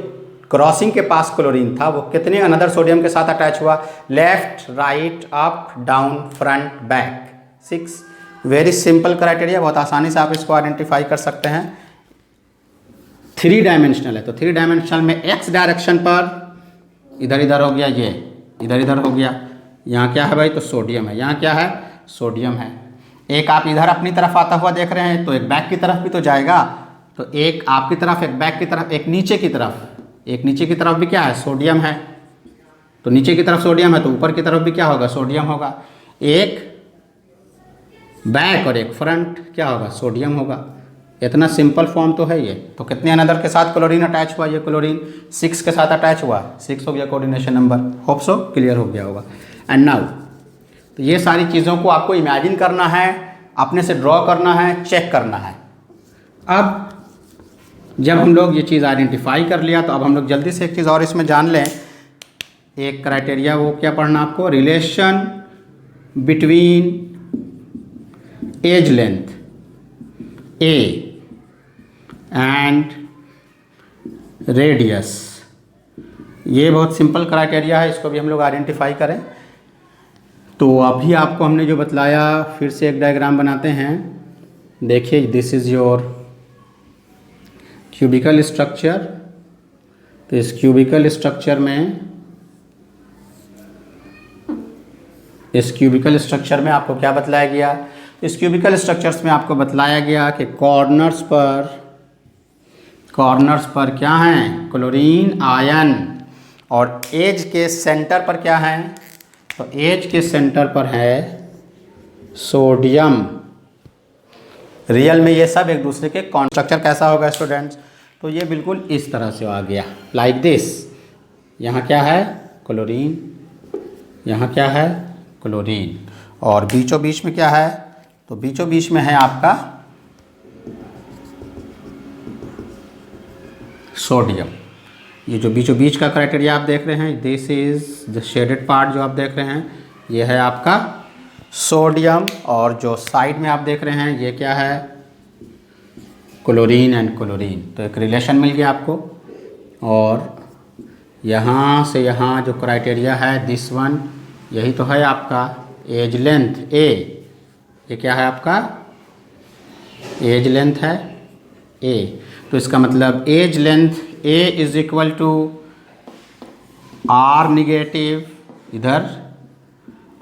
क्रॉसिंग के पास क्लोरीन था वो कितने अनदर सोडियम के साथ अटैच हुआ, left, right, up, down, front, back, 6। Very simple criteria, बहुत आसानी से आप इसको आइडेंटिफाई कर सकते हैं। 3 डायमेंशनल है, तो 3 डायमेंशनल में एक्स डायरेक्शन पर इधर इधर हो गया, ये इधर इधर हो गया, यहाँ क्या है भाई, तो सोडियम है, यहाँ क्या है, सोडियम है। एक आप इधर अपनी तरफ आता हुआ देख रहे हैं, तो एक बैक की तरफ भी तो जाएगा, तो एक आपकी तरफ, एक बैक की तरफ, एक नीचे की तरफ, एक नीचे की तरफ भी क्या है, सोडियम है। तो नीचे की तरफ सोडियम है तो ऊपर की तरफ भी क्या होगा, सोडियम होगा। एक बैक और एक फ्रंट क्या होगा, सोडियम होगा। इतना सिंपल फॉर्म तो है ये। तो कितने अनदर के साथ क्लोरीन अटैच हुआ, ये क्लोरीन 6 के साथ अटैच हुआ, 6 हो गया coordination number. Hope so clear हो गया होगा। एंड नाउ, तो ये सारी चीज़ों को आपको इमेजिन करना है, अपने से ड्रॉ करना है, चेक करना है। अब जब हम लोग ये चीज़ आइडेंटिफाई कर लिया, तो अब हम लोग जल्दी से एक चीज़ और इसमें जान लें। एक क्राइटेरिया, वो क्या पढ़ना आपको, relation between edge length a and radius. ये बहुत सिंपल क्राइटेरिया है, इसको भी हम लोग आइडेंटिफाई करें। तो अभी आपको हमने जो बतलाया, फिर से एक डायग्राम बनाते हैं। देखिए, this is your cubical structure. तो इस क्यूबिकल स्ट्रक्चर में आपको क्या बतलाया गया, इस क्यूबिकल स्ट्रक्चर्स में आपको बतलाया गया कि कॉर्नर्स पर क्या हैं, क्लोरीन आयन, और एज के सेंटर पर क्या है, तो एज के सेंटर पर है सोडियम। रियल में ये सब एक दूसरे के स्ट्रक्चर कैसा होगा स्टूडेंट्स, तो ये बिल्कुल इस तरह से आ गया, लाइक दिस। यहाँ क्या है, क्लोरीन, यहाँ क्या है, क्लोरीन, और बीचों बीच में क्या है, तो बीचों बीच में है आपका सोडियम। ये जो बीचों बीच का क्राइटेरिया आप देख रहे हैं, this is the shaded part जो आप देख रहे हैं, ये है आपका सोडियम, और जो साइड में आप देख रहे हैं ये क्या है, क्लोरीन एंड क्लोरीन। तो एक रिलेशन मिल गया आपको। और यहाँ से यहाँ जो क्राइटेरिया है, दिस वन, यही तो है आपका एज लेंथ ए। ये क्या है आपका, एज लेंथ है ए। तो इसका मतलब edge length a is equal to r negative इधर,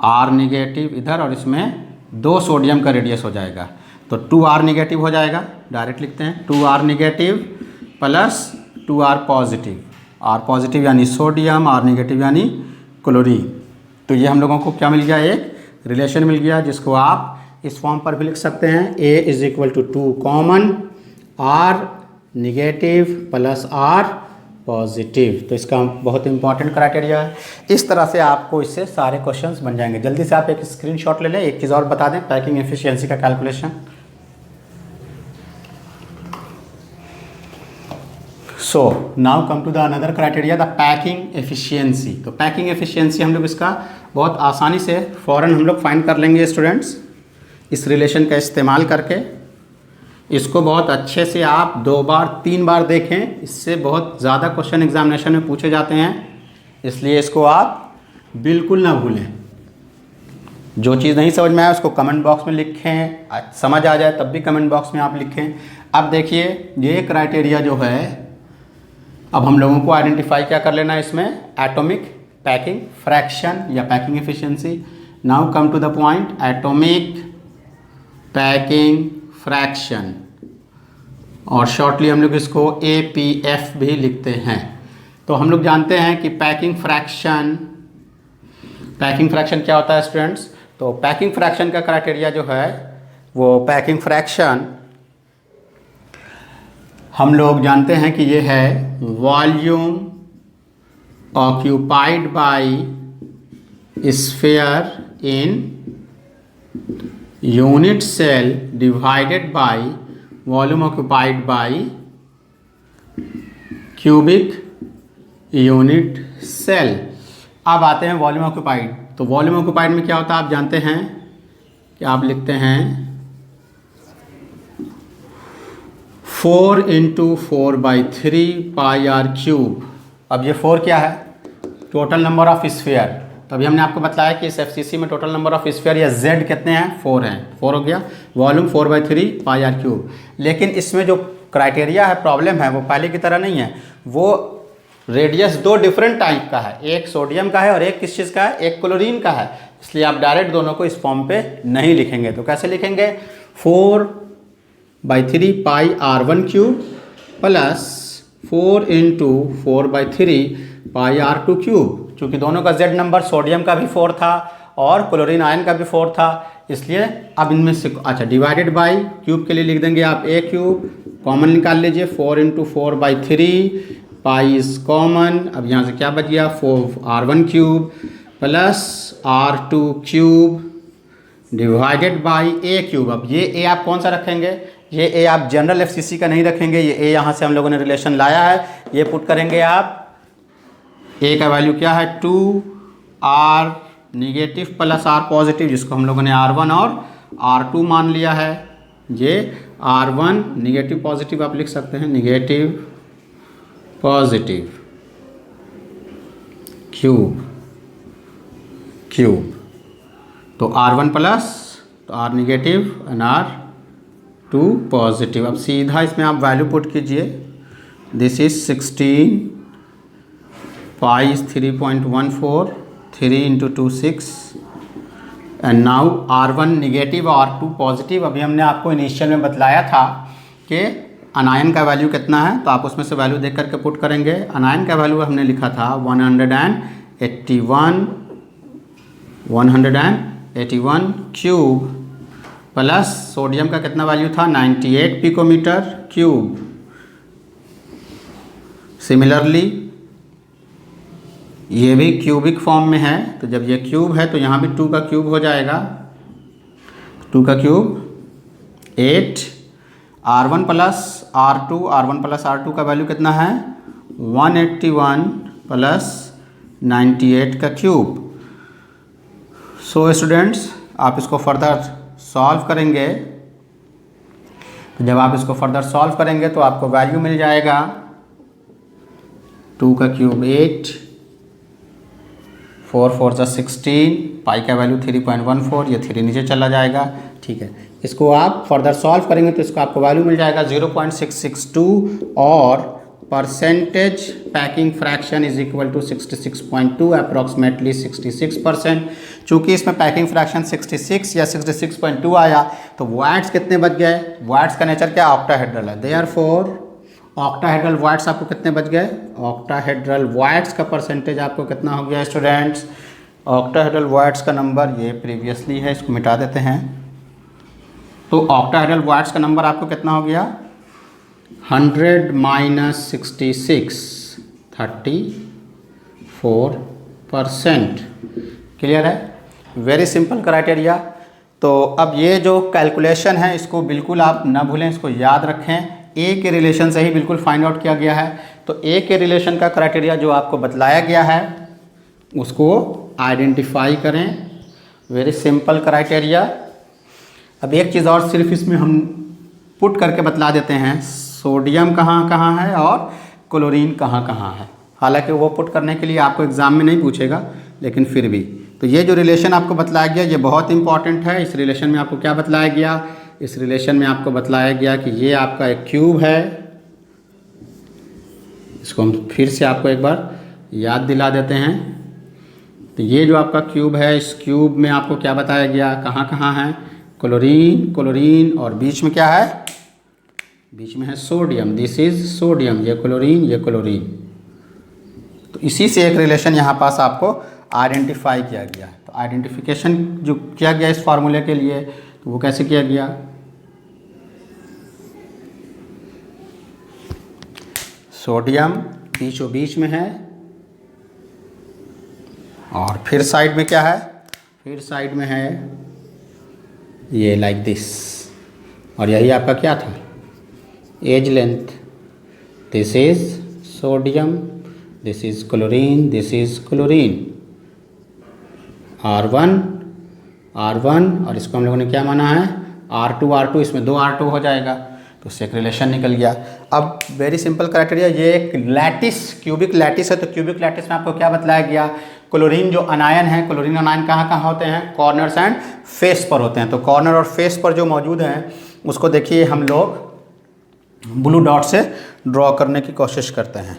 आर निगेटिव इधर, और इसमें 2 सोडियम का रेडियस हो जाएगा, तो 2r निगेटिव हो जाएगा। डायरेक्ट लिखते हैं, 2r negative plus 2r positive. r positive यानी सोडियम, r निगेटिव यानी क्लोरीन। तो ये हम लोगों को क्या मिल गया, एक रिलेशन मिल गया, जिसको आप इस फॉर्म पर भी लिख सकते हैं, a is equal to 2 common r negative plus r positive. तो इसका बहुत इंपॉर्टेंट क्राइटेरिया है। इस तरह से आपको इससे सारे क्वेश्चंस बन जाएंगे। जल्दी से आप एक स्क्रीनशॉट ले लें। एक चीज़ और बता दें, पैकिंग एफिशिएंसी का calculation. So now come to the another criteria, the packing efficiency. तो पैकिंग एफिशिएंसी हम लोग इसका बहुत आसानी से फ़ौरन हम लोग फाइंड कर लेंगे स्टूडेंट्स, इस रिलेशन का इस्तेमाल करके। इसको बहुत अच्छे से आप 2 बार 3 बार देखें, इससे बहुत ज़्यादा क्वेश्चन एग्जामिनेशन में पूछे जाते हैं, इसलिए इसको आप बिल्कुल ना भूलें। जो चीज़ नहीं समझ में आए उसको कमेंट बॉक्स में लिखें, समझ आ जाए तब भी कमेंट बॉक्स में आप लिखें। अब देखिए ये क्राइटेरिया जो है, अब हम लोगों को आइडेंटिफाई क्या कर लेना है इसमें, एटॉमिक पैकिंग फ्रैक्शन या packing efficiency. Now come to the point, atomic packing fraction, और शॉर्टली हम लोग इसको APF भी लिखते हैं। तो हम लोग जानते हैं कि पैकिंग फ्रैक्शन क्या होता है स्टूडेंट्स। तो पैकिंग फ्रैक्शन का क्राइटेरिया जो है वो पैकिंग फ्रैक्शन हम लोग जानते हैं कि ये है volume occupied by sphere in unit cell divided by volume occupied by cubic unit cell. अब आते हैं वॉल्यूम ऑक्यूपाइड। तो वॉल्यूम ऑक्यूपाइड में क्या होता है आप जानते हैं कि आप लिखते हैं 4 × 4/3 πr³। अब ये 4 क्या है, टोटल नंबर ऑफ स्फीयर। तो अभी हमने आपको बताया कि इस FCC में टोटल नंबर ऑफ स्फीयर या Z कितने हैं, 4 हैं, 4 हो गया। Volume 4/3 πr³। लेकिन इसमें जो क्राइटेरिया है, प्रॉब्लम है, वो पहले की तरह नहीं है। वो रेडियस 2 डिफरेंट टाइप का है, एक सोडियम का है और एक किस चीज़ का है, एक क्लोरीन का है। इसलिए आप डायरेक्ट दोनों को इस फॉर्म पे नहीं लिखेंगे। तो कैसे लिखेंगे, 4/3 πr₁³ प्लस 4 × 4/3 πr₂³। चूँकि दोनों का Z नंबर, सोडियम का भी 4 था और क्लोरीन आयन का भी 4 था, इसलिए अब इनमें से अच्छा डिवाइडेड बाय क्यूब के लिए लिख देंगे आप A³ कॉमन निकाल लीजिए, 4 × 4/3 पाई इज कॉमन। अब यहाँ से क्या बच गया, 4r₁³ plus r₂³ divided by A³। अब ये A आप कौन सा रखेंगे, ये A आप जनरल FCC का नहीं रखेंगे, ये A यहाँ से हम लोगों ने रिलेशन लाया है, ये पुट करेंगे आप। A का वैल्यू क्या है, 2r negative plus r positive, जिसको हम लोगों ने r1 और r2 मान लिया है। ये r1 निगेटिव पॉजिटिव आप लिख सकते हैं, निगेटिव पॉजिटिव क्यूब। तो r1 प्लस, तो r negative and r2 positive. अब सीधा इसमें आप वैल्यू पुट कीजिए, this is 16 pi 3.14, 3 × 2 6 and now r1 negative और r2 पॉजिटिव। अभी हमने आपको इनिशियल में बतलाया था कि अनायन का वैल्यू कितना है, तो आप उसमें से वैल्यू देख करके पुट करेंगे। अनायन का वैल्यू हमने लिखा था 181 क्यूब प्लस सोडियम का कितना वैल्यू था, 98 पिकोमीटर क्यूब। सिमिलरली ये भी क्यूबिक फॉर्म में है, तो जब ये क्यूब है तो यहाँ भी 2 का क्यूब हो जाएगा, 2 का क्यूब 8। r1 प्लस r2 का वैल्यू कितना है, 181 प्लस 98 का क्यूब। सो स्टूडेंट्स आप इसको फर्दर सॉल्व करेंगे, तो जब आप इसको फर्दर सॉल्व करेंगे तो आपको वैल्यू मिल जाएगा 2 का क्यूब 8, 4 4 16, पाई का वैल्यू 3.14, ये 3 नीचे चला जाएगा। ठीक है, इसको आप फर्दर सॉल्व करेंगे तो इसको आपको वैल्यू मिल जाएगा 0.662 और percentage packing fraction is equal to 66.2, approximately 66%। चूँकि इसमें पैकिंग फ्रैक्शन 66 या 66.2 आया तो वॉट्स कितने बच गए, वॉट्स का नेचर क्या, ऑक्टाहेड्रल है, देयरफॉर ऑक्टाहेड्रल वॉट्स आपको कितने बच गए, ऑक्टाहेड्रल वॉट्स का परसेंटेज आपको कितना हो गया स्टूडेंट्स, ऑक्टाहेड्रल वॉट्स का नंबर ये प्रीवियसली है, इसको मिटा देते हैं। तो ऑक्टाहेड्रल वॉट्स का नंबर आपको कितना हो गया, 100 - 66, 34%। क्लियर है, वेरी सिंपल क्राइटेरिया। तो अब ये जो कैलकुलेशन है इसको बिल्कुल आप ना भूलें, इसको याद रखें। ए के रिलेशन से ही बिल्कुल फाइंड आउट किया गया है। तो ए के रिलेशन का क्राइटेरिया जो आपको बतलाया गया है उसको आइडेंटिफाई करें, वेरी सिंपल क्राइटेरिया। अब एक चीज़ और सिर्फ इसमें हम पुट करके बतला देते हैं सोडियम कहाँ कहाँ है और क्लोरीन कहाँ कहाँ है। हालांकि वो पुट करने के लिए आपको एग्ज़ाम में नहीं पूछेगा, लेकिन फिर भी तो ये जो रिलेशन आपको बतलाया गया ये बहुत इंपॉर्टेंट है। इस रिलेशन में आपको क्या बतलाया गया, इस रिलेशन में आपको बतलाया गया कि ये आपका एक क्यूब है। इसको हम फिर से आपको एक बार याद दिला देते हैं। तो ये जो आपका क्यूब है, इस क्यूब में आपको क्या बताया गया, कहाँ कहाँ है क्लोरीन, क्लोरीन, और बीच में क्या है, बीच में है सोडियम। दिस इज सोडियम, ये क्लोरीन, ये क्लोरीन। तो इसी से एक रिलेशन यहाँ पास आपको आइडेंटिफाई किया गया। तो आइडेंटिफिकेशन जो किया गया इस फार्मूले के लिए, तो वो कैसे किया गया, सोडियम बीचों बीच में है और फिर साइड में क्या है, फिर साइड में है ये लाइक दिस, और यही आपका क्या था, edge length. This is sodium, this is chlorine, this is chlorine, R1 R1, और इसको हम लोगों ने क्या माना है R2 R2, इसमें 2 R2 हो जाएगा, तो उससे एक रिलेशन निकल गया। अब वेरी सिंपल क्राइटेरिया, ये एक लैटिस, क्यूबिक लैटिस है, तो क्यूबिक लैटिस में आपको क्या बतलाया गया, क्लोरीन जो अनायन है, क्लोरीन अनायन कहाँ कहाँ होते हैं, कॉर्नर्स एंड फेस पर होते हैं। तो कॉर्नर और फेस पर जो मौजूद हैं उसको देखिए हम लोग ब्लू डॉट से ड्रॉ करने की कोशिश करते हैं।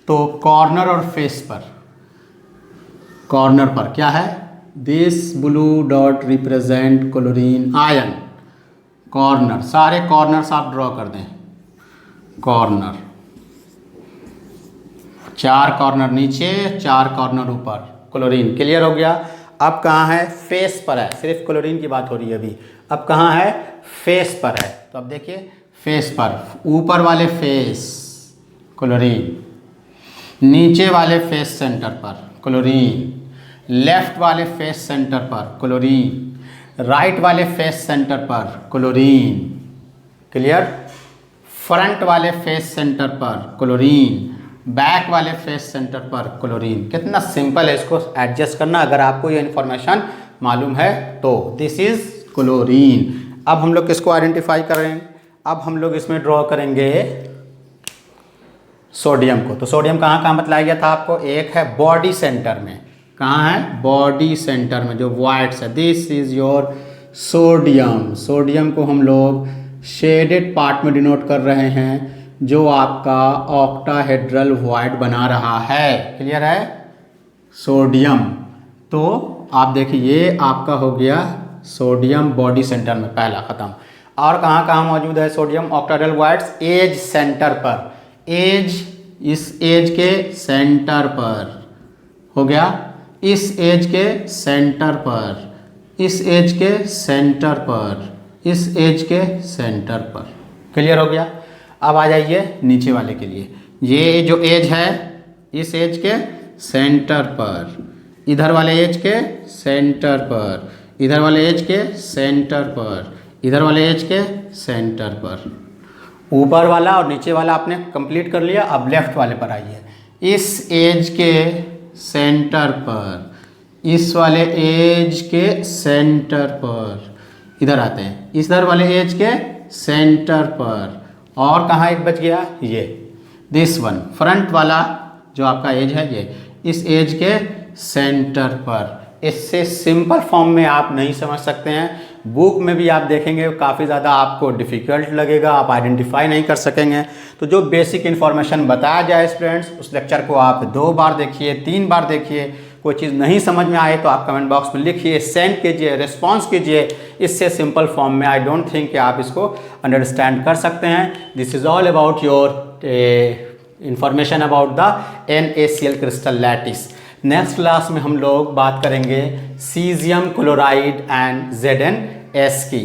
तो कॉर्नर और फेस पर, कॉर्नर पर क्या है, this blue dot represent chlorine ion. Corner, सारे कॉर्नर्स आप ड्रॉ कर दें, कॉर्नर, 4 कॉर्नर नीचे, 4 कॉर्नर ऊपर, क्लोरीन। क्लियर हो गया। अब कहाँ है, फेस पर है, सिर्फ क्लोरीन की बात हो रही है अभी। अब कहाँ है, फेस पर है। तो अब देखिए फेस पर, ऊपर वाले फेस क्लोरीन, नीचे वाले फेस सेंटर पर क्लोरीन, लेफ्ट वाले फेस सेंटर पर क्लोरीन, राइट वाले फेस सेंटर पर क्लोरीन। क्लियर। फ्रंट वाले फेस सेंटर पर क्लोरीन, बैक वाले फेस सेंटर पर क्लोरीन। कितना सिंपल है इसको एडजस्ट करना, अगर आपको ये इन्फॉर्मेशन मालूम है तो। This is chlorine. अब हम लोग किसको आइडेंटिफाई करें, अब हम लोग इसमें ड्रॉ करेंगे सोडियम को। तो सोडियम कहाँ कहाँ बतलाया गया था आपको, एक है बॉडी सेंटर में, कहाँ है, बॉडी सेंटर में जो वाइट्स है, this is your sodium. Sodium को हम लोग शेडेड पार्ट में डिनोट कर रहे हैं, जो आपका ऑक्टाहेड्रल वॉइड बना रहा है। क्लियर है, सोडियम। तो आप देखिए ये आपका हो गया सोडियम बॉडी सेंटर में, पहला खत्म। और कहाँ कहाँ मौजूद है sodium octahedral voids, edge centre पर, एज, इस एज के सेंटर पर हो गया, इस एज के सेंटर पर, इस एज के सेंटर पर, इस एज के सेंटर पर। क्लियर हो गया। अब आ जाइए नीचे वाले के लिए, ये जो एज है इस एज के सेंटर पर, इधर वाले एज के सेंटर पर, इधर वाले एज के सेंटर पर, इधर वाले एज के सेंटर पर। ऊपर वाला और नीचे वाला आपने कंप्लीट कर लिया। अब लेफ्ट वाले पर आइए, इस एज के सेंटर पर, इस वाले एज के सेंटर पर, इधर आते हैं, इधर वाले एज के सेंटर पर। और कहाँ एक बच गया, ये दिस वन, फ्रंट वाला जो आपका एज है ये, इस एज के सेंटर पर। इससे सिंपल फॉर्म में आप नहीं समझ सकते हैं, बुक में भी आप देखेंगे काफ़ी ज़्यादा आपको डिफ़िकल्ट लगेगा, आप आइडेंटिफाई नहीं कर सकेंगे। तो जो बेसिक इन्फॉर्मेशन बताया जाए स्टूडेंट्स, उस लेक्चर को आप 2 बार देखिए, 3 बार देखिए। कोई चीज़ नहीं समझ में आए तो आप कमेंट बॉक्स में लिखिए, सेंड कीजिए, रिस्पॉन्स कीजिए। इससे सिंपल फॉर्म में आई डोंट थिंक कि आप इसको अंडरस्टैंड कर सकते हैं। This is all about your information about the NaCl crystal lattice. Next class में हम लोग बात करेंगे सीजियम क्लोराइड एंड ZnS की।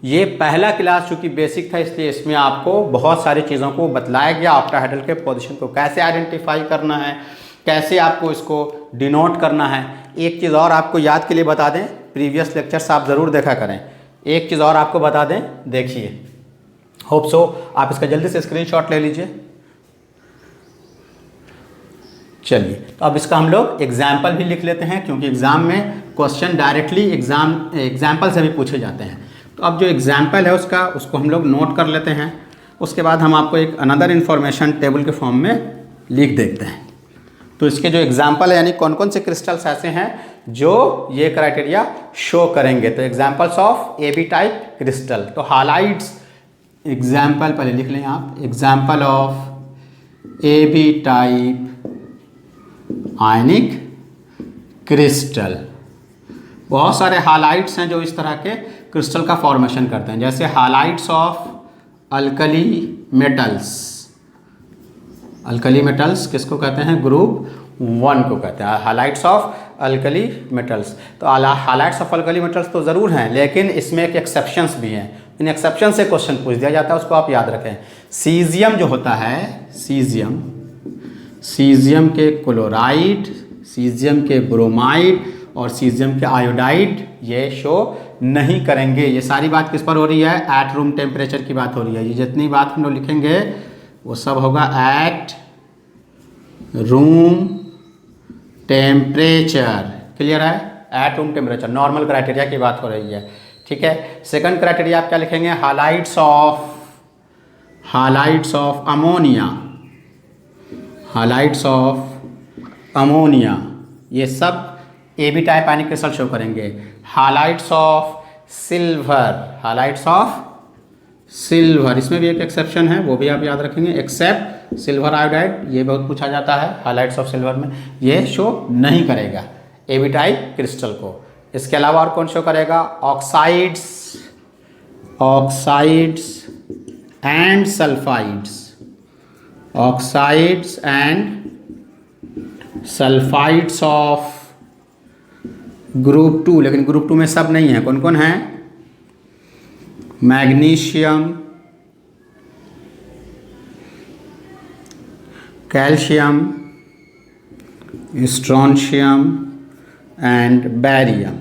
ये पहला क्लास चूँकि बेसिक था, इसलिए इसमें आपको बहुत सारी चीज़ों को बतलाया गया। ऑक्टाहेड्रल के पोजीशन को कैसे आइडेंटिफाई करना है, कैसे आपको इसको डिनोट करना है। एक चीज़ और आपको याद के लिए बता दें, प्रीवियस लेक्चर्स आप ज़रूर देखा करें। एक चीज़ और आपको बता दें, देखिए, होप सो आप इसका जल्दी से स्क्रीनशॉट ले लीजिए। चलिए, तो अब इसका हम लोग एग्जाम्पल भी लिख लेते हैं, क्योंकि एग्ज़ाम में क्वेश्चन डायरेक्टली एग्जाम्पल से भी पूछे जाते हैं। तो अब जो एग्जाम्पल है उसको हम लोग नोट कर लेते हैं, उसके बाद हम आपको एक अनदर इन्फॉर्मेशन टेबल के फॉर्म में लिख देते हैं। तो इसके जो एग्जाम्पल है यानी कौन कौन से क्रिस्टल्स ऐसे हैं जो ये क्राइटेरिया शो करेंगे। तो examples of AB type crystal, तो हालाइट्स एग्जाम्पल पहले लिख लें आप, example of AB type ionic crystal. बहुत सारे हालाइट्स हैं जो इस तरह के क्रिस्टल का फॉर्मेशन करते हैं, जैसे halides of alkali metals. Alkali metals किसको कहते हैं? ग्रुप 1 को कहते हैं, हालाइट्स ऑफ अल्कली मेटल्स। तो हालाइट्स ऑफ अल्कली मेटल्स तो ज़रूर हैं, लेकिन इसमें एक एक्सेप्शंस भी हैं। इन एक्सेप्शन से क्वेश्चन पूछ दिया जाता है, उसको आप याद रखें। सीजियम जो होता है, सीजियम के क्लोराइड, सीजियम के ब्रोमाइड और सीजियम के आयोडाइड ये शो नहीं करेंगे। ये सारी बात किस पर हो रही है? एट रूम टेम्परेचर की बात हो रही है। ये जितनी बात हम लोग लिखेंगे वो सब होगा एट रूम टेम्परेचर। क्लियर है? At room temperature, normal criteria की बात हो रही है। ठीक है। सेकंड क्राइटेरिया आप क्या लिखेंगे? Halides of ammonia, halides of ammonia, ये सब AB टाइप आयनिक क्रिस्टल शो करेंगे। Halides of silver, halides of silver, इसमें भी एक एक्सेप्शन है, वो भी आप याद रखेंगे। एक्सेप्ट सिल्वर आयोडाइड, ये बहुत पूछा जाता है हालाइट्स ऑफ सिल्वर में, ये शो नहीं करेगा AB टाइप क्रिस्टल को। इसके अलावा और कौन शो करेगा? Oxides and sulphides, oxides and sulphides of group 2, लेकिन ग्रुप 2 में सब नहीं है। कौन कौन है? Magnesium, calcium, strontium and barium.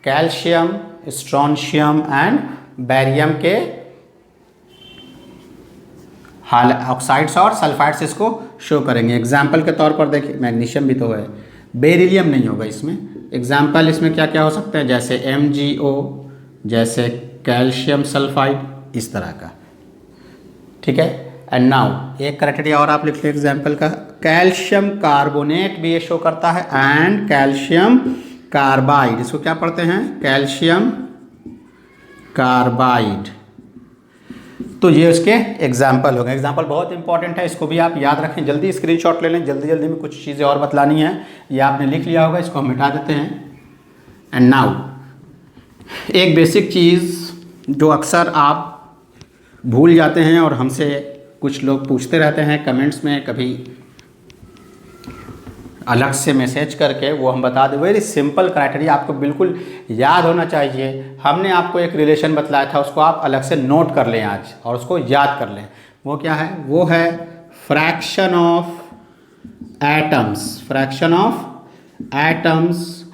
Calcium, strontium and barium के ऑक्साइड्स और सल्फाइड्स इसको शो करेंगे। एग्जाम्पल के तौर पर देखिए, मैग्नीशियम भी तो है, बेरिलियम नहीं होगा इसमें। एग्जाम्पल इसमें क्या क्या हो सकता है? जैसे MgO, जैसे कैल्शियम सल्फाइड, इस तरह का। ठीक है। एंड नाउ एक क्राइटेरिया और आप लिख लें एग्जाम्पल का, कैल्शियम कार्बोनेट भी ये शो करता है एंड कैल्शियम कार्बाइड। इसको क्या पढ़ते हैं? Calcium carbide. तो ये उसके एग्जाम्पल हो गए। एग्जाम्पल बहुत इंपॉर्टेंट है, इसको भी आप याद रखें। जल्दी स्क्रीनशॉट ले लें, जल्दी जल्दी में कुछ चीज़ें और बतलानी है, ये आपने लिख लिया होगा, इसको हम मिटा देते हैं। एंड नाउ एक बेसिक चीज़ जो अक्सर आप भूल जाते हैं और हमसे कुछ लोग पूछते रहते हैं कमेंट्स में, कभी अलग से मैसेज करके, वो हम बता दें। वेरी सिंपल क्राइटेरिया आपको बिल्कुल याद होना चाहिए। हमने आपको एक रिलेशन बतलाया था, उसको आप अलग से नोट कर लें आज और उसको याद कर लें। वो क्या है? वो है fraction of atoms, fraction of atoms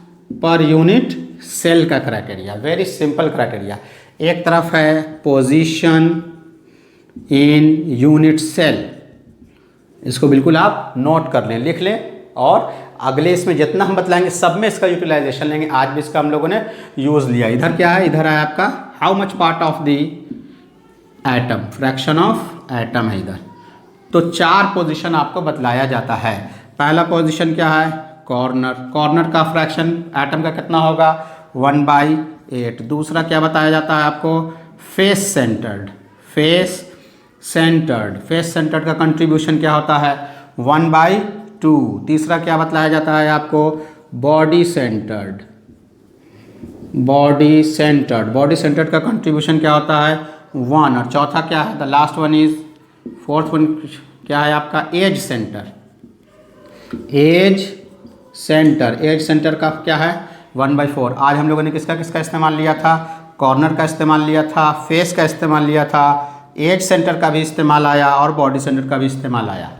per unit cell का क्राइटेरिया। Very simple criteria. एक तरफ है पोजीशन इन यूनिट सेल, इसको बिल्कुल आप नोट कर लें, लिख लें, और अगले इसमें जितना हम बतलाएंगे सब में इसका यूटिलाइजेशन लेंगे। आज भी इसका हम लोगों ने यूज़ लिया। इधर क्या है? इधर है आपका how much part of the atom, fraction of atom है इधर। तो 4 पोजीशन आपको बतलाया जाता है। पहला पोजीशन क्या है? कॉर्नर, कॉर्नर का फ्रैक्शन एटम का कितना होगा? 1/8। दूसरा क्या बताया जाता है आपको? फेस सेंटर्ड, फेस सेंटर्ड का कंट्रीब्यूशन क्या होता है? 1/2। तीसरा क्या बतलाया जाता है आपको? बॉडी सेंटर्ड का कंट्रीब्यूशन क्या होता है? 1। और चौथा क्या है? The last one is, fourth one क्या है आपका? एज सेंटर का क्या है? 1/4। आज हम लोगों ने किसका इस्तेमाल लिया था? कॉर्नर का इस्तेमाल लिया था, फेस का इस्तेमाल लिया था, एज सेंटर का भी इस्तेमाल आया और बॉडी सेंटर का भी इस्तेमाल आया।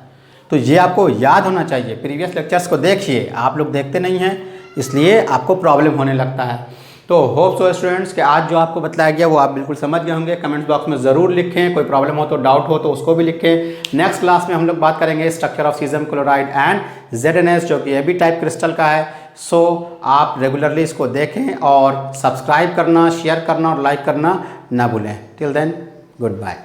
तो ये आपको याद होना चाहिए। प्रीवियस लेक्चर्स को देखिए, आप लोग देखते नहीं हैं इसलिए आपको प्रॉब्लम होने लगता है। तो होप सो स्टूडेंट्स कि आज जो आपको बताया गया वो आप बिल्कुल समझ गए होंगे। कमेंट्स बॉक्स में ज़रूर लिखें, कोई प्रॉब्लम हो तो, डाउट हो तो उसको भी लिखें। नेक्स्ट क्लास में हम लोग बात करेंगे structure of caesium chloride and ZnS, जो कि AB टाइप क्रिस्टल का है। सो आप रेगुलरली इसको देखें और सब्सक्राइब करना, शेयर करना और लाइक करना ना भूलें। Till then, good bye.